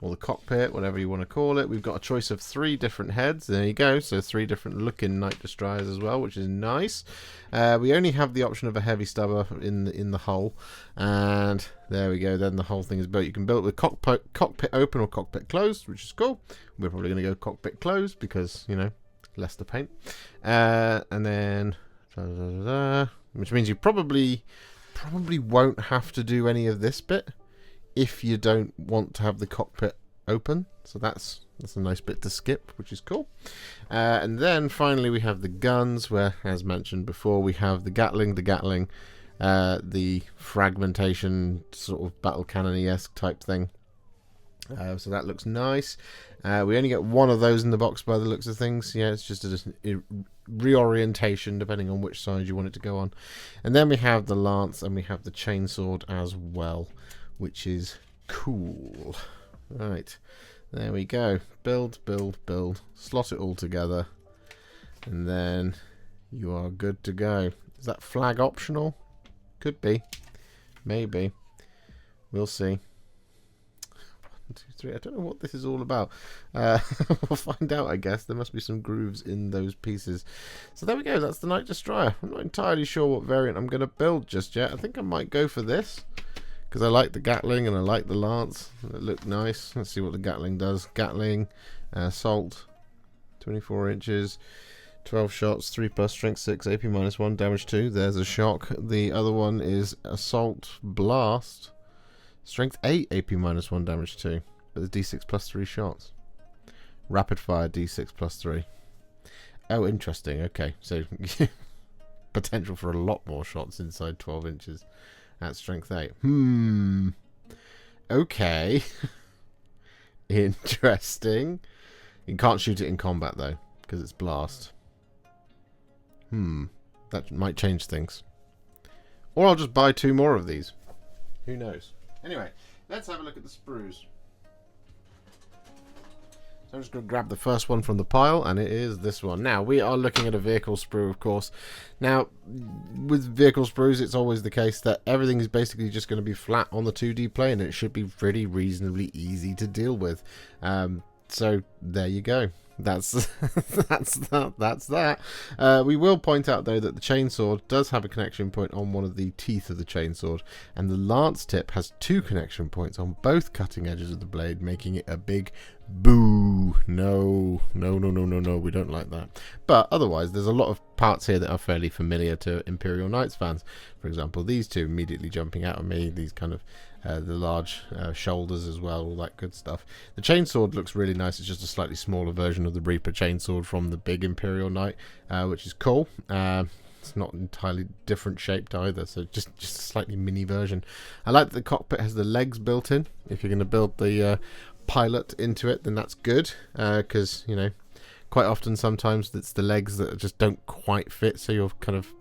or the cockpit, whatever you want to call it. We've got a choice of 3 different heads. There you go. So 3 different looking Knight Destriers as well, which is nice. We only have the option of a heavy stubber in the hull, and there we go. Then the whole thing is built. You can build it with cockpit open or cockpit closed, which is cool. We're probably going to go cockpit closed because, you know, less to paint. And then which means you probably won't have to do any of this bit if you don't want to have the cockpit open. So that's a nice bit to skip, which is cool. And then finally we have the guns, where, as mentioned before, we have the Gatling, the fragmentation sort of battle cannon-esque type thing. So that looks nice. We only get 1 of those in the box by the looks of things. Yeah, it's just a reorientation depending on which side you want it to go on. And then we have the lance and we have the chainsword as well, which is cool. Right, there we go. Build, build, build. Slot it all together. And then you are good to go. Is that flag optional? Could be. Maybe. We'll see. 1, 2, 3. I don't know what this is all about. We'll find out, I guess. There must be some grooves in those pieces. So there we go. That's the Knight Destrier. I'm not entirely sure what variant I'm going to build just yet. I think I might go for this, because I like the Gatling and I like the Lance. It looked nice. Let's see what the Gatling does. Gatling, assault, 24 inches, 12 shots, 3+, strength 6, AP -1, damage 2. There's a shock. The other one is assault, blast, strength 8, AP -1, damage 2. But the D6 +3 shots. Rapid fire D6 +3. Oh, interesting. Okay, so potential for a lot more shots inside 12 inches at strength 8. Okay. Interesting. You can't shoot it in combat though, because it's blast. That might change things. Or I'll just buy 2 more of these. Who knows? Anyway, let's have a look at the sprues. So I'm just going to grab the first one from the pile, and it is this one. Now, we are looking at a vehicle sprue, of course. Now, with vehicle sprues, it's always the case that everything is basically just going to be flat on the 2D plane, and it should be pretty reasonably easy to deal with. So, there you go. That's that. We will point out though that the chainsaw does have a connection point on one of the teeth of the chainsaw, and the lance tip has 2 connection points on both cutting edges of the blade, making it a big boo. No, we don't like that. But otherwise, there's a lot of parts here that are fairly familiar to Imperial Knights fans. For example, these two immediately jumping out at me, these kind of the large shoulders as well, all that good stuff. The chainsword looks really nice. It's just a slightly smaller version of the Reaper chainsword from the big Imperial Knight, which is cool. It's not entirely different shaped either, so just a slightly mini version. I like that the cockpit has the legs built in. If you're going to build the pilot into it, then that's good, because you know, quite often sometimes it's the legs that just don't quite fit, so you're kind of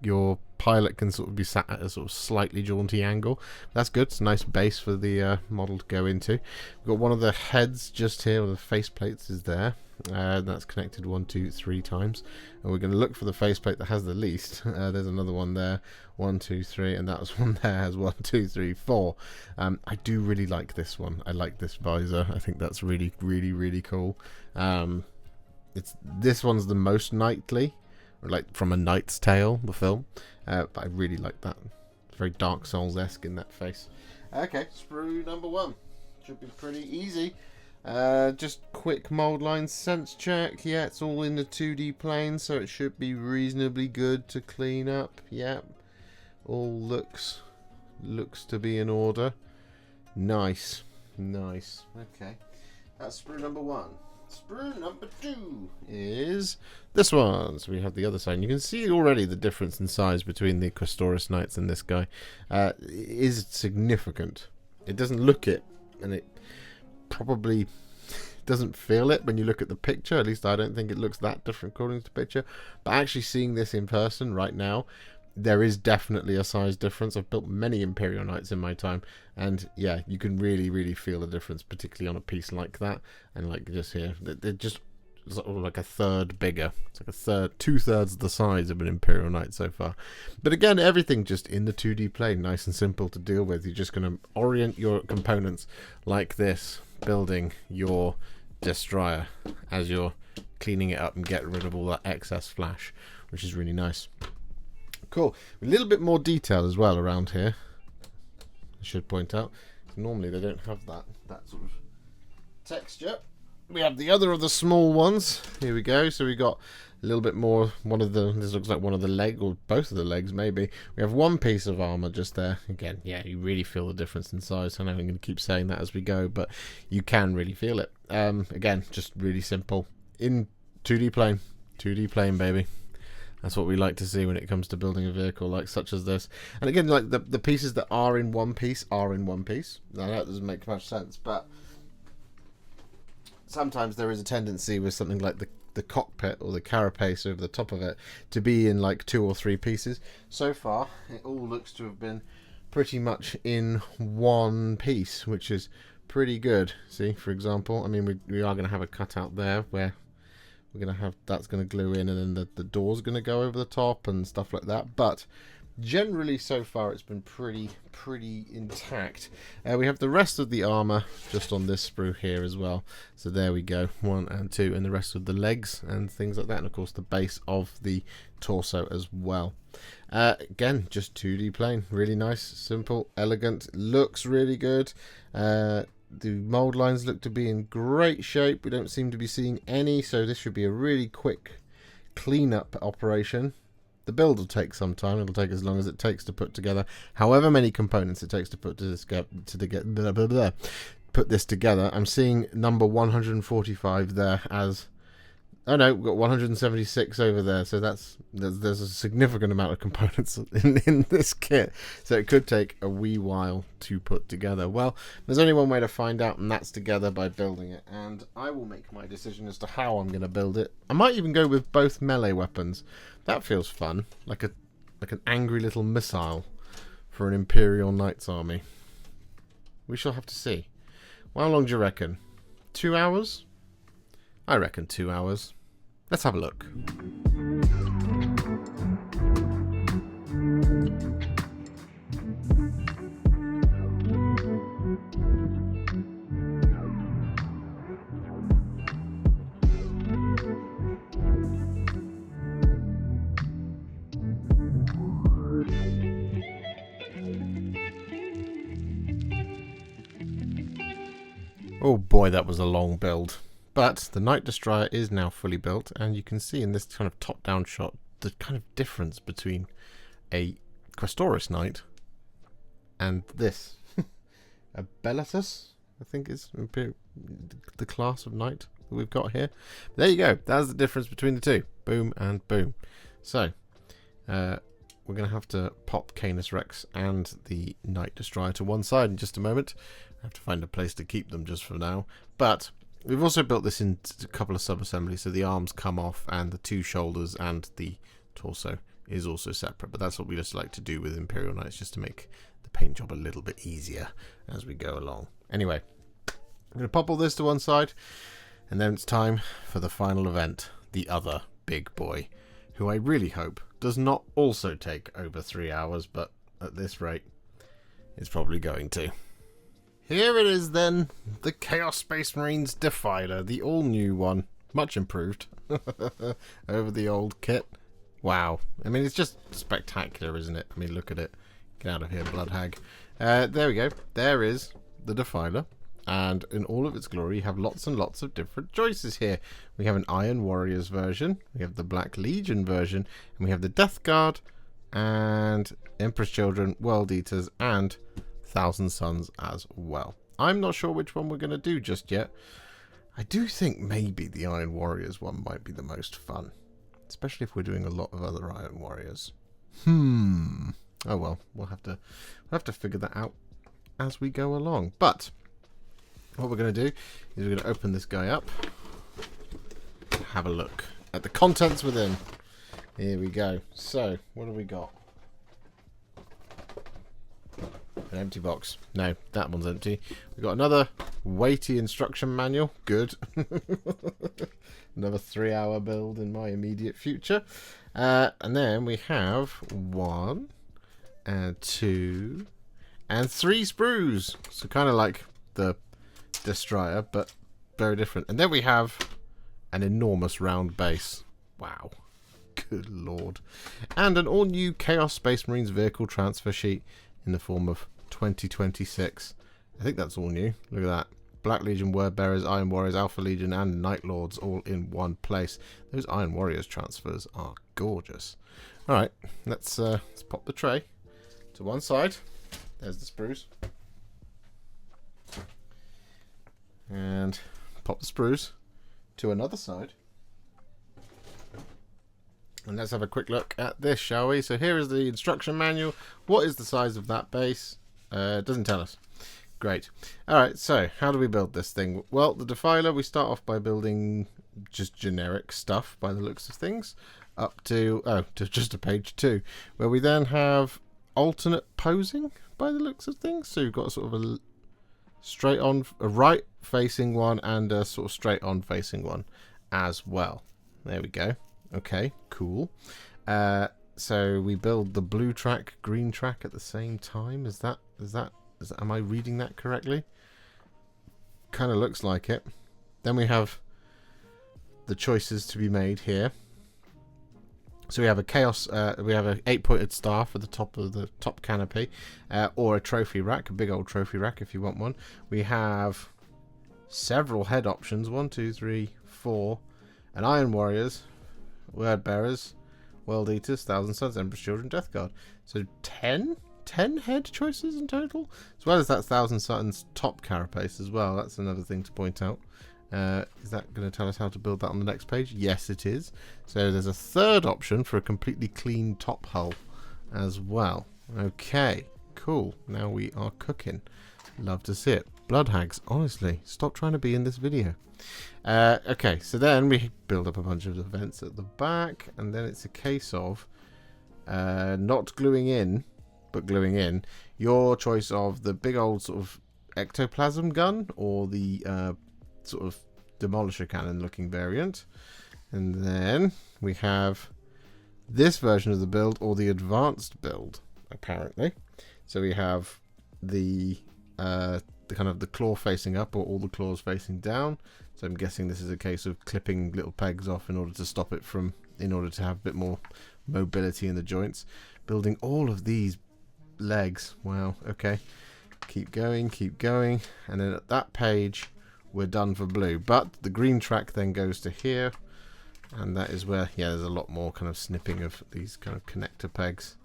your pilot can sort of be sat at a sort of slightly jaunty angle. That's good. It's a nice base for the model to go into. We've got one of the heads just here, one of the face plates is there. That's connected 1, 2, 3 times, and we're going to look for the faceplate that has the least. There's another one there, 1, 2, 3, and that was one there has 1, 2, 3, 4. I do really like this one. I like this visor. I think that's really cool. This one's the most knightly, like from A Knight's Tale, the film, but I really like that. It's very Dark Souls-esque in that face. Okay, sprue number 1 should be pretty easy. Just quick mold line sense check. Yeah, it's all in the 2D plane, so it should be reasonably good to clean up. Yeah, all looks to be in order. Nice. Okay, that's sprue number 1. Sprue number 2 is this one. So we have the other side. And you can see already the difference in size between the Questoris Knights and this guy is significant. It doesn't look it, and it probably doesn't feel it when you look at the picture. At least I don't think it looks that different according to the picture. But actually seeing this in person right now, there is definitely a size difference. I've built many Imperial Knights in my time, and yeah, you can really feel the difference, particularly on a piece like that. And like just here, they're just sort of like a third bigger. It's like a 2/3 the size of an Imperial Knight so far. But again, everything just in the 2D plane, nice and simple to deal with. You're just going to orient your components like this, building your Destrier as you're cleaning it up and getting rid of all that excess flash, which is really nice. Cool. A little bit more detail as well around here, I should point out. Normally they don't have that sort of texture. We have the other of the small ones. Here we go. So we got a little bit more. This looks like one of the leg, or both of the legs maybe. We have one piece of armor just there. Again, yeah, you really feel the difference in size. I know I'm going to keep saying that as we go, but you can really feel it. Again, just really simple in 2D plane. 2D plane, baby. That's what we like to see when it comes to building a vehicle like such as this. And again, like the pieces that are in one piece are in one piece. Now that doesn't make much sense, but sometimes there is a tendency with something like the cockpit or the carapace over the top of it to be in like 2 or 3 pieces. So far, it all looks to have been pretty much in one piece, which is pretty good. See, for example, I mean, we are going to have a cutout there where we're going to have, that's going to glue in, and then the door's going to go over the top and stuff like that. But generally so far it's been pretty intact. We have the rest of the armor just on this sprue here as well. So there we go, 1 and 2, and the rest of the legs and things like that, and of course the base of the torso as well. Again, just 2D plane, really nice, simple, elegant, looks really good. The mold lines look to be in great shape. We don't seem to be seeing any, so this should be a really quick cleanup operation. The build will take some time. It'll take as long as it takes to put together however many components it takes to put this together. I'm seeing number 145 there as... Oh no, we've got 176 over there, so there's a significant amount of components in this kit, so it could take a wee while to put together. Well, there's only one way to find out, and that's together by building it, and I will make my decision as to how I'm going to build it. I might even go with both melee weapons. That feels fun, like an angry little missile for an Imperial Knights army. We shall have to see. Well, how long do you reckon? 2 hours? I reckon 2 hours. Let's have a look. Oh boy, that was a long build. But the Knight Destrier is now fully built, and you can see in this kind of top-down shot the kind of difference between a Questoris Knight and this. A Bellatus, I think is the class of Knight that we've got here. There you go. That's the difference between the two. Boom and boom. So, we're going to have to pop Canis Rex and the Knight Destrier to one side in just a moment. I have to find a place to keep them just for now. But we've also built this into a couple of sub-assemblies, so the arms come off and the two shoulders and the torso is also separate. But that's what we just like to do with Imperial Knights, just to make the paint job a little bit easier as we go along. Anyway, I'm going to pop all this to one side, and then it's time for the final event, the other big boy, who I really hope does not also take over 3 hours, but at this rate, it's probably going to. Here it is then, the Chaos Space Marines Defiler, the all-new one, much improved over the old kit. Wow, I mean, it's just spectacular, isn't it? I mean, look at it. Get out of here, blood hag. There we go. There is the Defiler, and in all of its glory, you have lots and lots of different choices here. We have an Iron Warriors version, we have the Black Legion version, and we have the Death Guard, and Emperor's Children, World Eaters, and Thousand Suns as well. I'm not sure which one we're going to do just yet. I do think maybe the Iron Warriors one might be the most fun, especially if we're doing a lot of other Iron Warriors. Oh well, we'll have to figure that out as we go along. But what we're going to do is we're going to open this guy up, have a look at the contents within. Here we go. So what have we got? An empty box. No, that one's empty. We've got another weighty instruction manual. Good. Another 3-hour build in my immediate future. And then we have 1 and 2 and 3 sprues. So kind of like the Destrier, but very different. And then we have an enormous round base. Wow. Good lord. And an all-new Chaos Space Marines vehicle transfer sheet in the form of 2026. I think that's all new. Look at that. Black Legion, Word Bearers, Iron Warriors, Alpha Legion, and Night Lords all in one place. Those Iron Warriors transfers are gorgeous. Alright, let's pop the tray to one side. There's the sprues. And pop the sprues to another side. And let's have a quick look at this, shall we? So here is the instruction manual. What is the size of that base? It doesn't tell us. Great. Alright, so how do we build this thing? Well, the Defiler, we start off by building just generic stuff by the looks of things. Up to just a page 2, where we then have alternate posing by the looks of things. So you've got sort of a straight on, a right facing one, and a sort of straight on facing one as well. There we go. Okay, cool. So we build the blue track, green track at the same time. Am I reading that correctly? Kind of looks like it. Then we have the choices to be made here. So we have a chaos. We have an 8-pointed star for the top of the top canopy, or a trophy rack, a big old trophy rack if you want one. We have several head options. 1, 2, 3, 4, and Iron Warriors, Word Bearers, World Eaters, Thousand Suns, Emperor's Children, Death Guard. So 10 head choices in total, as well as that Thousand Suns top carapace as well. That's another thing to point out. Is that going to tell us how to build that on the next page? Yes, it is. So there's a third option for a completely clean top hull as well. Okay, cool. Now we are cooking. Love to see it. Blood hags, honestly, stop trying to be in this video. Okay, so then we build up a bunch of events at the back, and then it's a case of not gluing in, but gluing in your choice of the big old sort of ectoplasm gun, or the sort of Demolisher Cannon looking variant. And then we have this version of the build, or the advanced build, apparently. So we have the kind of the claw facing up, or all the claws facing down. So I'm guessing this is a case of clipping little pegs off in order to stop it from, in order to have a bit more mobility in the joints. Building all of these legs. Wow, okay. Keep going, and then at that page we're done for blue, but the green track then goes to here, and that is where, yeah, there's a lot more kind of snipping of these kind of connector pegs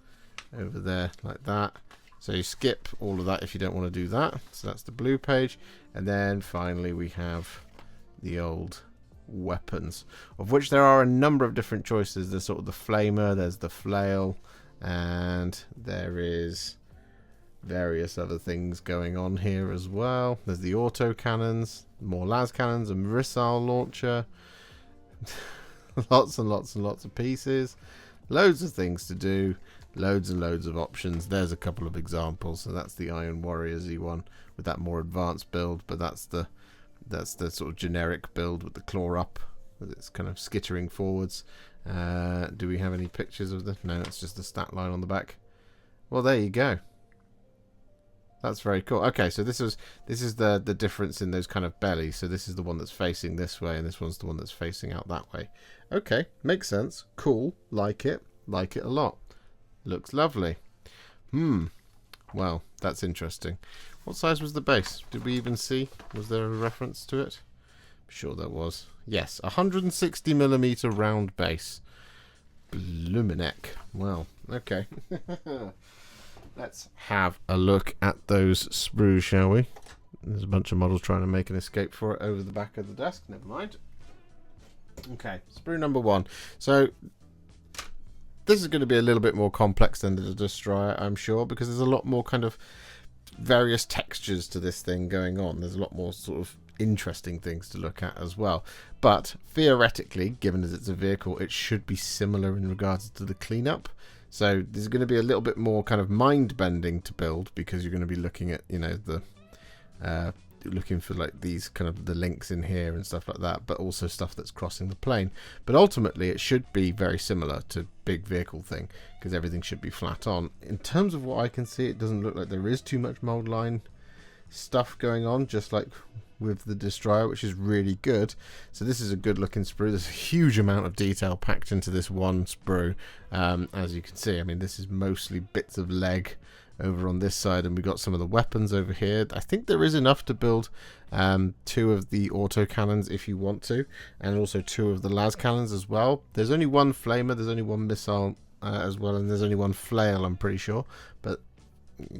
over there like that. So you skip all of that if you don't want to do that. So that's the blue page, and then finally we have the old weapons, of which there are a number of different choices. There's sort of the flamer, there's the flail, and there is various other things going on here as well. There's the auto cannons, more las cannons, a missile launcher, lots and lots and lots of pieces, loads of things to do, loads and loads of options. There's a couple of examples. So that's the Iron Warrior Z1 with that more advanced build, but that's the sort of generic build with the claw up, with its kind of skittering forwards. Do we have any pictures of the? No, it's just the stat line on the back. Well, there you go. That's very cool. Okay, so this is the difference in those kind of bellies. So this is the one that's facing this way, and this one's the one that's facing out that way. Okay, makes sense. Cool. Like it a lot. Looks lovely. Well, that's interesting. What size was the base? Did we even see? Was there a reference to it? I'm sure there was. Yes, 160mm round base. Bluminek. Well, okay. Let's have a look at those sprues, shall we? There's a bunch of models trying to make an escape for it over the back of the desk. Never mind. Okay, sprue number 1. So this is going to be a little bit more complex than the Destrier, I'm sure, because there's a lot more kind of various textures to this thing going on. There's a lot more sort of interesting things to look at as well. But theoretically, given as it's a vehicle, it should be similar in regards to the cleanup. So there's going to be a little bit more kind of mind bending to build, because you're going to be looking at, you know, the looking for like these kind of the links in here and stuff like that, but also stuff that's crossing the plane. But ultimately it should be very similar to big vehicle thing, because everything should be flat on. In terms of what I can see, it doesn't look like there is too much mold line stuff going on, just like with the Destrier, which is really good. So this is a good looking sprue. There's a huge amount of detail packed into this one sprue, as you can see. I mean, this is mostly bits of leg over on this side, and we've got some of the weapons over here. I think there is enough to build 2 of the auto cannons if you want to, and also 2 of the las cannons as well. There's only 1 flamer, there's only 1 missile as well, and there's only 1 flail, I'm pretty sure, but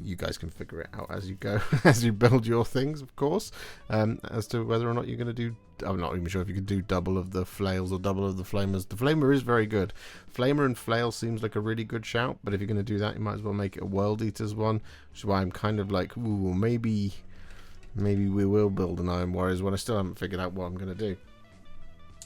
you guys can figure it out as you go, as you build your things, of course, as to whether or not you're going to do. I'm not even sure if you can do double of the flails or double of the flamers. The flamer is very good. Flamer and flail seems like a really good shout, but if you're going to do that, you might as well make it a World Eaters one, which is why I'm kind of like, ooh, maybe we will build an Iron Warriors one. I still haven't figured out what I'm going to do.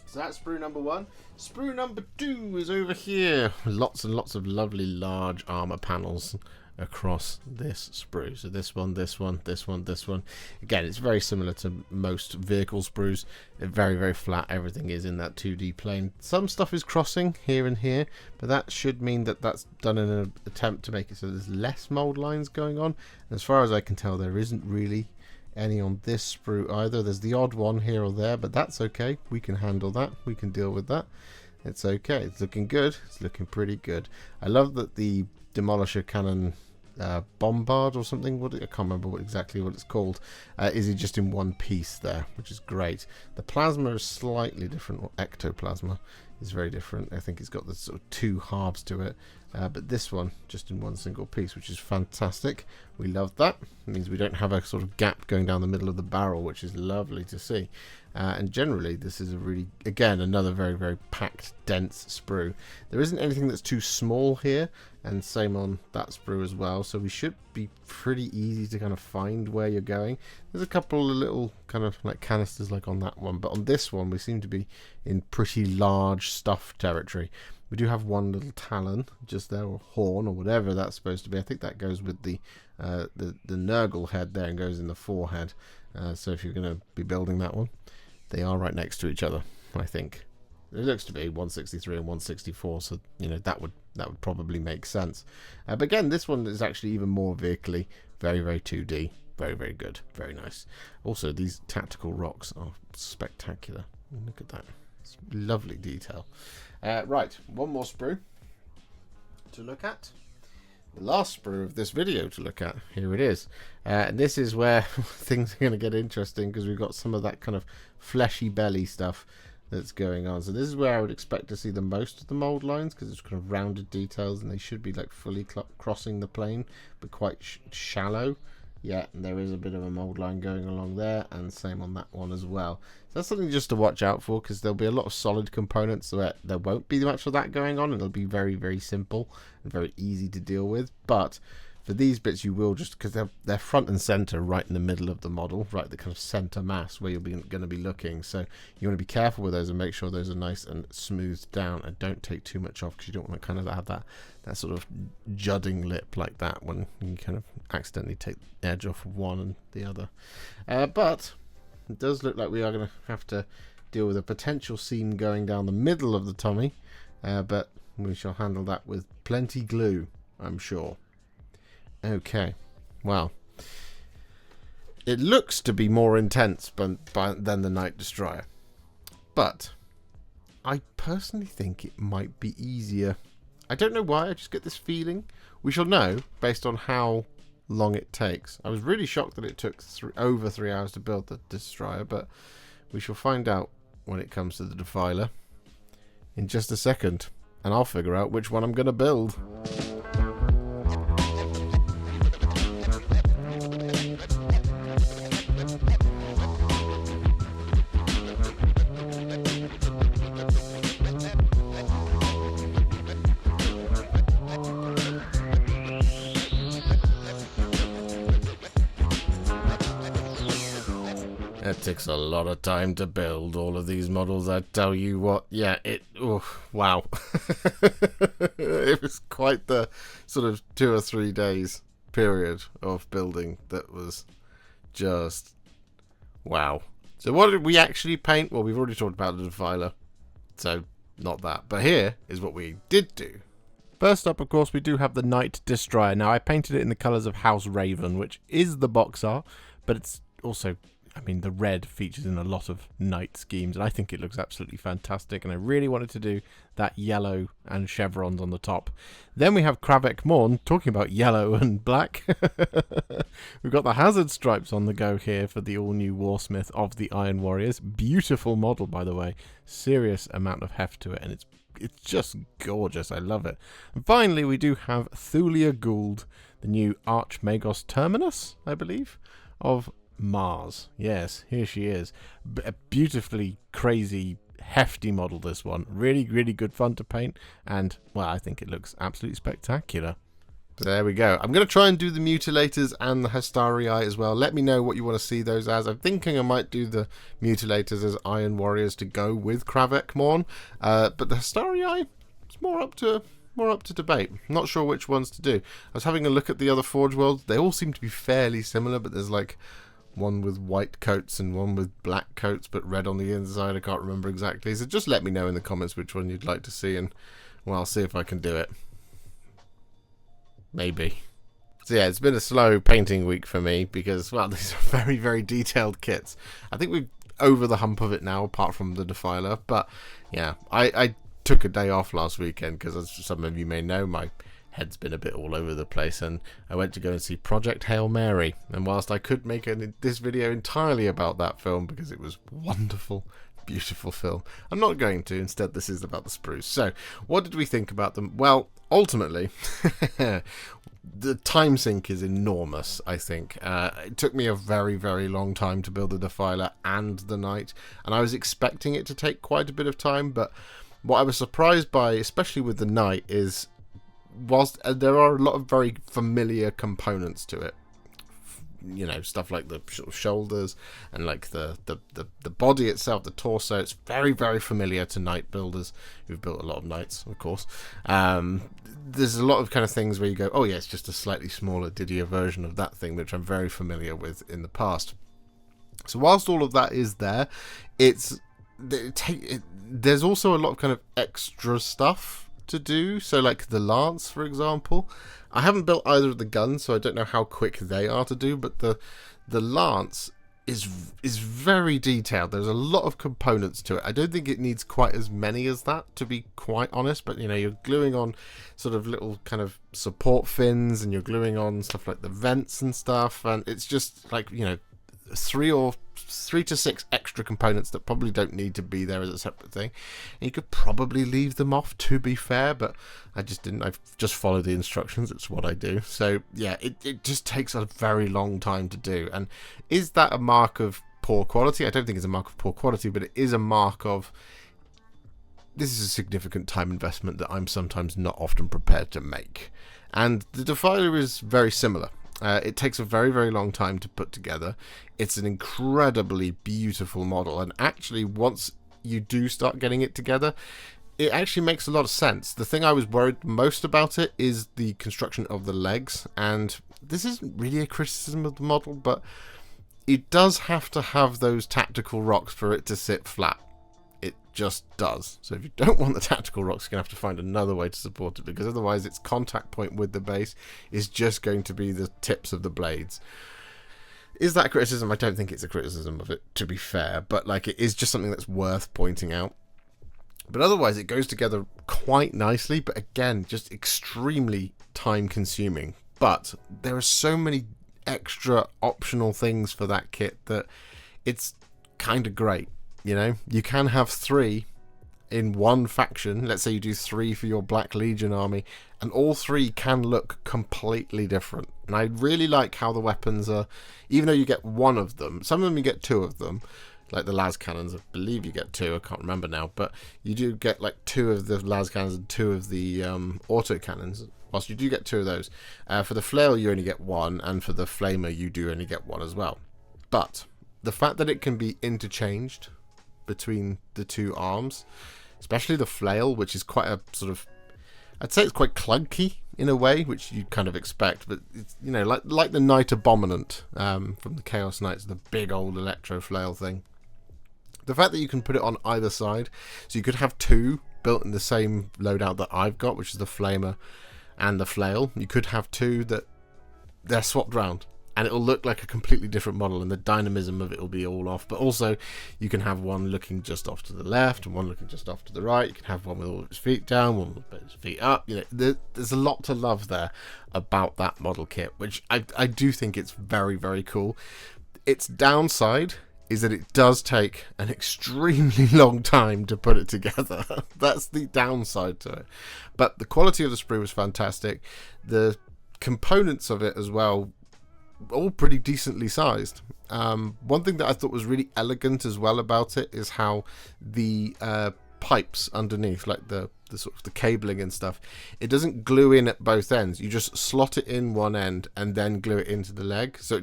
So that's sprue number 1. Sprue number 2 is over here. Lots and lots of lovely large armor panels across this sprue. So this one, this one, this one, this one. Again, it's very similar to most vehicle sprues. They're very, very flat. Everything is in that 2D plane. Some stuff is crossing here and here, but that should mean that that's done in an attempt to make it so there's less mold lines going on. And as far as I can tell, there isn't really any on this sprue either. There's the odd one here or there, but that's okay. We can handle that. We can deal with that. It's okay. It's looking good. It's looking pretty good. I love that the Demolisher Cannon Bombard or something, I can't remember exactly what it's called, is just in one piece there, which is great. The plasma is slightly different, or ectoplasma is very different. I think it's got the sort of 2 halves to it, but this one just in one single piece, which is fantastic. We love that. It means we don't have a sort of gap going down the middle of the barrel, which is lovely to see. And generally this is a really, again, another very, very packed, dense sprue. There isn't anything that's too small here, and same on that sprue as well, so we should be pretty easy to kind of find where you're going. There's a couple of little kind of like canisters like on that one, but on this one we seem to be in pretty large stuff territory. We do have 1 little talon just there, or horn, or whatever that's supposed to be. I think that goes with the Nurgle head there and goes in the forehead. So if you're going to be building that one, they are right next to each other, I think. It looks to be 163 and 164, so you know that would probably make sense. But again, this one is actually even more vehicle-y, very, very 2D, very, very good, very nice. Also, these tactical rocks are spectacular. Look at that, it's lovely detail. Right, one more sprue to look at. The last sprue of this video to look at. Here it is. And this is where things are going to get interesting, because we've got some of that kind of fleshy belly stuff that's going on. So this is where I would expect to see the most of the mold lines, because it's kind of rounded details and they should be like fully crossing the plane, but quite shallow. Yeah, and there is a bit of a mold line going along there, and same on that one as well. So that's something just to watch out for, because there'll be a lot of solid components where there won't be much of that going on, and it'll be very, very simple and very easy to deal with. But for these bits, you will, just because they're front and center, right in the middle of the model, right, the kind of center mass where you're going to be looking. So you want to be careful with those and make sure those are nice and smoothed down, and don't take too much off, because you don't want to kind of have that sort of judding lip like that when you kind of accidentally take the edge off of one and the other. But it does look like we are going to have to deal with a potential seam going down the middle of the tummy, but we shall handle that with plenty glue, I'm sure. Okay, well, it looks to be more intense than the Knight Destrier, but I personally think it might be easier. I don't know why, I just get this feeling. We shall know based on how long it takes. I was really shocked that it took over 3 hours to build the Destrier, but we shall find out when it comes to the Defiler in just a second, and I'll figure out which one I'm going to build. It takes a lot of time to build all of these models, I tell you what. Yeah, wow. It was quite the sort of 2 or 3 days period of building that was just wow. So what did we actually paint? Well, we've already talked about the Defiler, so not that. But here is what we did do. First up, of course, we do have the Knight Destrier. Now, I painted it in the colours of House Raven, which is the box art, but it's also, I mean, the red features in a lot of knight schemes, and I think it looks absolutely fantastic, and I really wanted to do that yellow and chevrons on the top. Then we have Kravek Morne, talking about yellow and black. We've got the hazard stripes on the go here for the all-new Warsmith of the Iron Warriors. Beautiful model, by the way. Serious amount of heft to it, and it's just gorgeous. I love it. And finally, we do have Thulia Ghuld, the new Archmagos Terminus, I believe, of Mars. Yes, here she is. A beautifully crazy, hefty model, this one. Really, really good fun to paint, and, well, I think it looks absolutely spectacular. There we go. I'm going to try and do the Mutilators and the Hastarii as well. Let me know what you want to see those as. I'm thinking I might do the Mutilators as Iron Warriors to go with Kravek Morne, but the Hastarii, it's more up to debate. I'm not sure which ones to do. I was having a look at the other Forge Worlds. They all seem to be fairly similar, but there's like one with white coats and one with black coats but red on the inside. I can't remember exactly. So just let me know in the comments which one you'd like to see, and well, I'll see if I can do it. Maybe. So yeah, it's been a slow painting week for me because, well, these are very, very detailed kits. I think we're over the hump of it now, apart from the Defiler. But yeah, I took a day off last weekend because, as some of you may know, my head's been a bit all over the place, and I went to go and see Project Hail Mary. And whilst I could make this video entirely about that film because it was wonderful, beautiful film, I'm not going to. Instead, this is about the sprues. So what did we think about them? Well, ultimately, the time sink is enormous, I think. It took me a very, very long time to build the Defiler and the Knight, and I was expecting it to take quite a bit of time, but what I was surprised by, especially with the Knight, is whilst there are a lot of very familiar components to it, you know, stuff like the shoulders and like the body itself, the torso, it's very, very familiar to knight builders who've built a lot of knights, of course. There's a lot of kind of things where you go, oh yeah, it's just a slightly smaller Didier version of that thing, which I'm very familiar with in the past. So whilst all of that is there, there's also a lot of kind of extra stuff to do. So like the lance, for example, I haven't built either of the guns, so I don't know how quick they are to do, but the lance is very detailed. There's a lot of components to it. I don't think it needs quite as many as that, to be quite honest, but you know, you're gluing on sort of little kind of support fins, and you're gluing on stuff like the vents and stuff, and it's just like, you know, 3 to 6 extra components that probably don't need to be there as a separate thing. And you could probably leave them off, to be fair, but I just didn't. I've just followed the instructions. It's what I do. So yeah, it just takes a very long time to do. And is that a mark of poor quality? I don't think it's a mark of poor quality, but it is a mark of, this is a significant time investment that I'm sometimes not often prepared to make. And the Defiler is very similar. It takes a very, very long time to put together. It's an incredibly beautiful model, and actually once you do start getting it together, it actually makes a lot of sense. The thing I was worried most about it is the construction of the legs, and this isn't really a criticism of the model, but it does have to have those tactical rocks for it to sit flat. It just does. So if you don't want the tactical rocks, you're going to have to find another way to support it, because otherwise its contact point with the base is just going to be the tips of the blades. Is that a criticism? I don't think it's a criticism of it, to be fair, but like, it is just something that's worth pointing out. But otherwise it goes together quite nicely, but again, just extremely time consuming. But there are so many extra optional things for that kit that it's kind of great. You know, you can have 3 in one faction. Let's say you do 3 for your Black Legion army, and all 3 can look completely different. And I really like how the weapons are, even though you get 1 of them, some of them you get 2 of them, like the las cannons, I believe you get 2, I can't remember now, but you do get like 2 of the las cannons and 2 of the auto cannons. Whilst you do get 2 of those, for the flail you only get 1, and for the flamer you do only get 1 as well. But the fact that it can be interchanged between the 2 arms, especially the flail, which is quite a sort of, I'd say it's quite clunky in a way, which you'd kind of expect, but it's, you know, like the Knight Abominant from the Chaos Knights, the big old electro flail thing. The fact that you can put it on either side, so you could have 2 built in the same loadout that I've got, which is the flamer and the flail. You could have 2 that they're swapped round, and it'll look like a completely different model, and the dynamism of it will be all off. But also, you can have one looking just off to the left, and one looking just off to the right. You can have one with all its feet down, one with its feet up. You know, there's a lot to love there about that model kit, which I do think it's very, very cool. Its downside is that it does take an extremely long time to put it together. That's the downside to it. But the quality of the sprue was fantastic. The components of it as well, all pretty decently sized. One thing that I thought was really elegant as well about it is how the pipes underneath, like the sort of the cabling and stuff, it doesn't glue in at both ends. You just slot it in one end and then glue it into the leg. So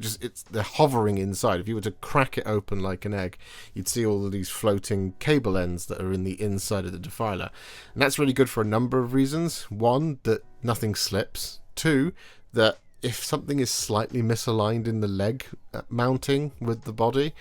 they're hovering inside. If you were to crack it open like an egg, you'd see all of these floating cable ends that are in the inside of the Defiler. And that's really good for a number of reasons. 1, that nothing slips. 2, that if something is slightly misaligned in the leg mounting with the body,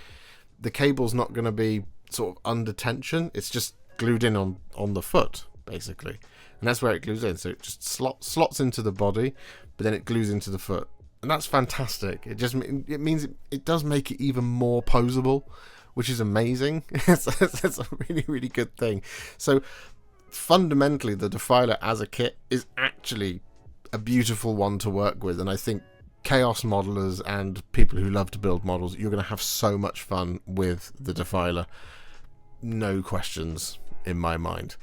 the cable's not going to be sort of under tension. It's just glued in on the foot, basically. And that's where it glues in. So it just slots into the body, but then it glues into the foot. And that's fantastic. It means it does make it even more posable, which is amazing. That's a really, really good thing. So fundamentally, the Defiler as a kit is actually a beautiful one to work with, and I think chaos modelers and people who love to build models, you're going to have so much fun with the Defiler, no questions in my mind.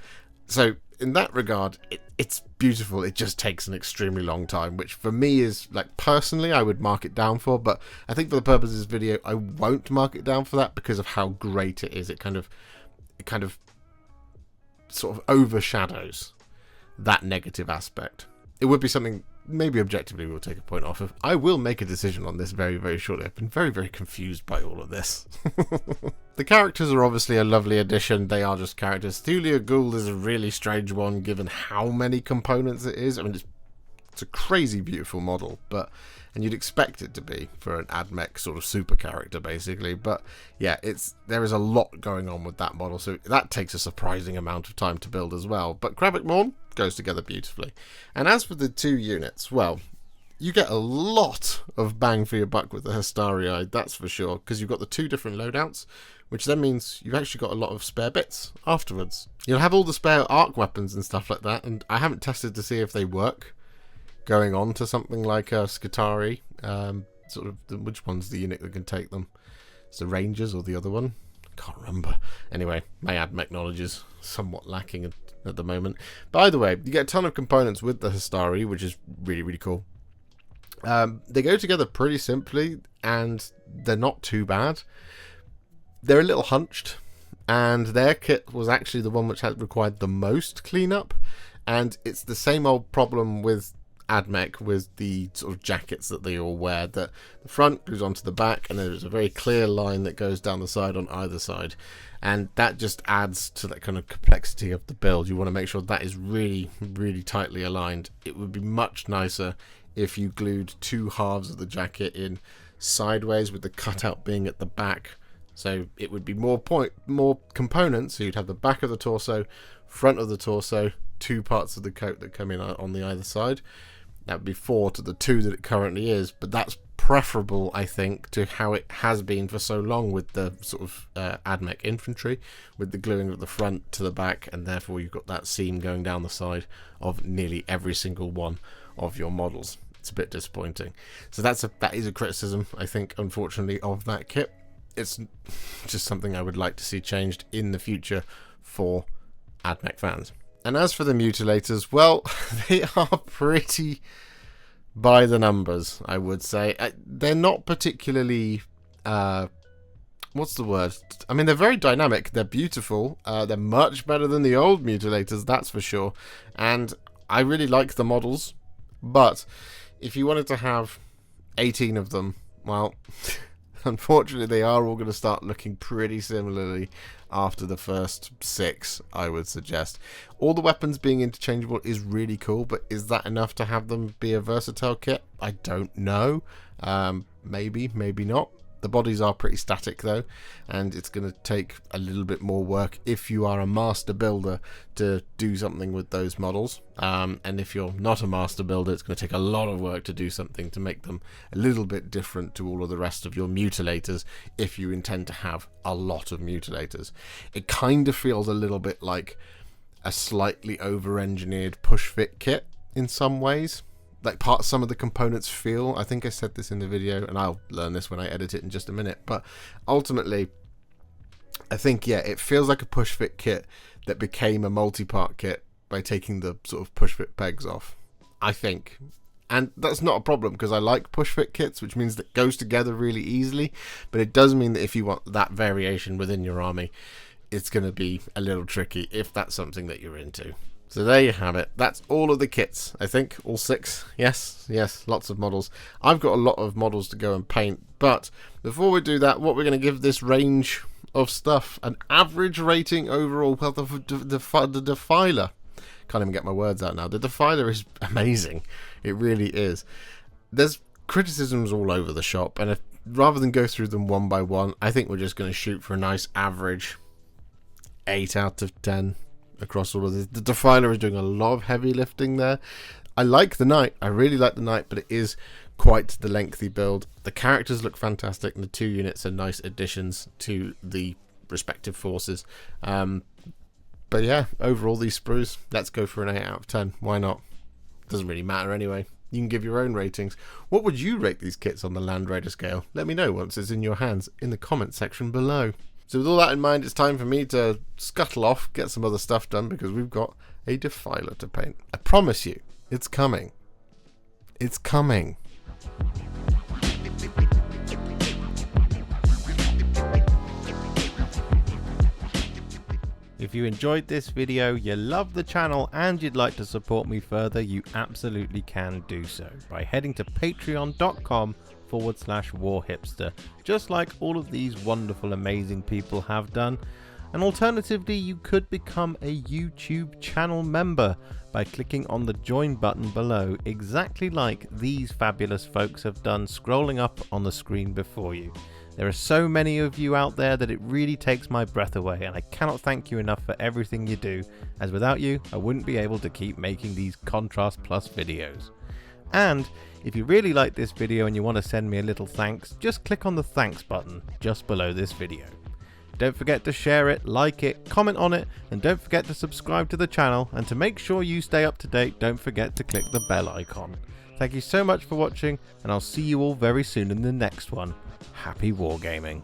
So in that regard, it's beautiful. It just takes an extremely long time, which for me is, like, personally I would mark it down for, but I think for the purpose of this video I won't mark it down for that because of how great it is. It kind of sort of overshadows that negative aspect. It would be something maybe objectively we'll take a point off of. I will make a decision on this very, very shortly. I've been very, very confused by all of this. The characters are obviously a lovely addition. They are just characters. Thulia Ghuld is a really strange one given how many components it is. I mean, it's It's a crazy beautiful model, and you'd expect it to be for an Admech sort of super character, basically. But yeah, there is a lot going on with that model, so that takes a surprising amount of time to build as well. But Kravek Morne goes together beautifully. And as for the 2 units, well, you get a lot of bang for your buck with the Hastarii, that's for sure, because you've got the 2 different loadouts, which then means you've actually got a lot of spare bits afterwards. You'll have all the spare arc weapons and stuff like that, and I haven't tested to see if they work going on to something like a Skitarii. Which one's the unit that can take them? It's the Rangers or the other one? I can't remember. Anyway, my Admech knowledge is somewhat lacking at the moment. By the way, you get a ton of components with the Hastarii, which is really, really cool. They go together pretty simply, and they're not too bad. They're a little hunched, and their kit was actually the one which had required the most cleanup, and it's the same old problem with Admech with the sort of jackets that they all wear, that the front goes onto the back and there's a very clear line that goes down the side on either side, and that just adds to that kind of complexity of the build. You want to make sure that is really, really tightly aligned. It would be much nicer if you glued 2 halves of the jacket in sideways, with the cutout being at the back, so it would be more components. So you'd have the back of the torso, front of the torso, 2 parts of the coat that come in on the either side. That would be 4 to the 2 that it currently is, but that's preferable, I think, to how it has been for so long with the sort of Admech infantry, with the gluing of the front to the back, and therefore you've got that seam going down the side of nearly every single one of your models. It's a bit disappointing. So that is a criticism, I think, unfortunately, of that kit. It's just something I would like to see changed in the future for Admech fans. And as for the Mutilators, well, they are pretty by the numbers, I would say. They're not particularly, what's the word? I mean, they're very dynamic, they're beautiful, they're much better than the old Mutilators, that's for sure. And I really like the models, but if you wanted to have 18 of them, well, unfortunately they are all going to start looking pretty similarly after the first 6, I would suggest. All the weapons being interchangeable is really cool, but is that enough to have them be a versatile kit? I don't know. Maybe, maybe not. The bodies are pretty static though, and it's going to take a little bit more work if you are a master builder to do something with those models. And if you're not a master builder, it's going to take a lot of work to do something to make them a little bit different to all of the rest of your Mutilators if you intend to have a lot of Mutilators. It kind of feels a little bit like a slightly over-engineered push-fit kit in some ways. Like some of the components feel, I think I said this in the video, and I'll learn this when I edit it in just a minute, but ultimately I think, yeah, it feels like a push fit kit that became a multi-part kit by taking the sort of push fit pegs off, I think. And that's not a problem, because I like push fit kits, which means that it goes together really easily, but it does mean that if you want that variation within your army, it's going to be a little tricky if that's something that you're into. So there you have it. That's all of the kits, I think. All 6. Yes, lots of models. I've got a lot of models to go and paint. But before we do that, what we're going to give this range of stuff an average rating overall. Well, the Defiler. Can't even get my words out now. The Defiler is amazing. It really is. There's criticisms all over the shop. And rather than go through them one by one, I think we're just going to shoot for a nice average 8 out of 10. Across all of this. The Defiler is doing a lot of heavy lifting there. I like the Knight. I really like the Knight, but it is quite the lengthy build. The characters look fantastic, and the 2 units are nice additions to the respective forces. But yeah, overall these sprues, let's go for an 8 out of 10. Why not? Doesn't really matter anyway. You can give your own ratings. What would you rate these kits on the Land Raider scale? Let me know once it's in your hands in the comment section below. So with all that in mind, it's time for me to scuttle off, get some other stuff done, because we've got a Defiler to paint. I promise you, it's coming. It's coming. If you enjoyed this video, you love the channel, and you'd like to support me further, you absolutely can do so by heading to patreon.com/Warhipster, just like all of these wonderful, amazing people have done. And alternatively, you could become a YouTube channel member by clicking on the join button below, exactly like these fabulous folks have done scrolling up on the screen before you. There are so many of you out there that it really takes my breath away, and I cannot thank you enough for everything you do, as without you I wouldn't be able to keep making these Contrast Plus videos. And if you really like this video and you want to send me a little thanks, just click on the thanks button just below this video. Don't forget to share it, like it, comment on it, and don't forget to subscribe to the channel, and to make sure you stay up to date, don't forget to click the bell icon. Thank you so much for watching, and I'll see you all very soon in the next one. Happy wargaming.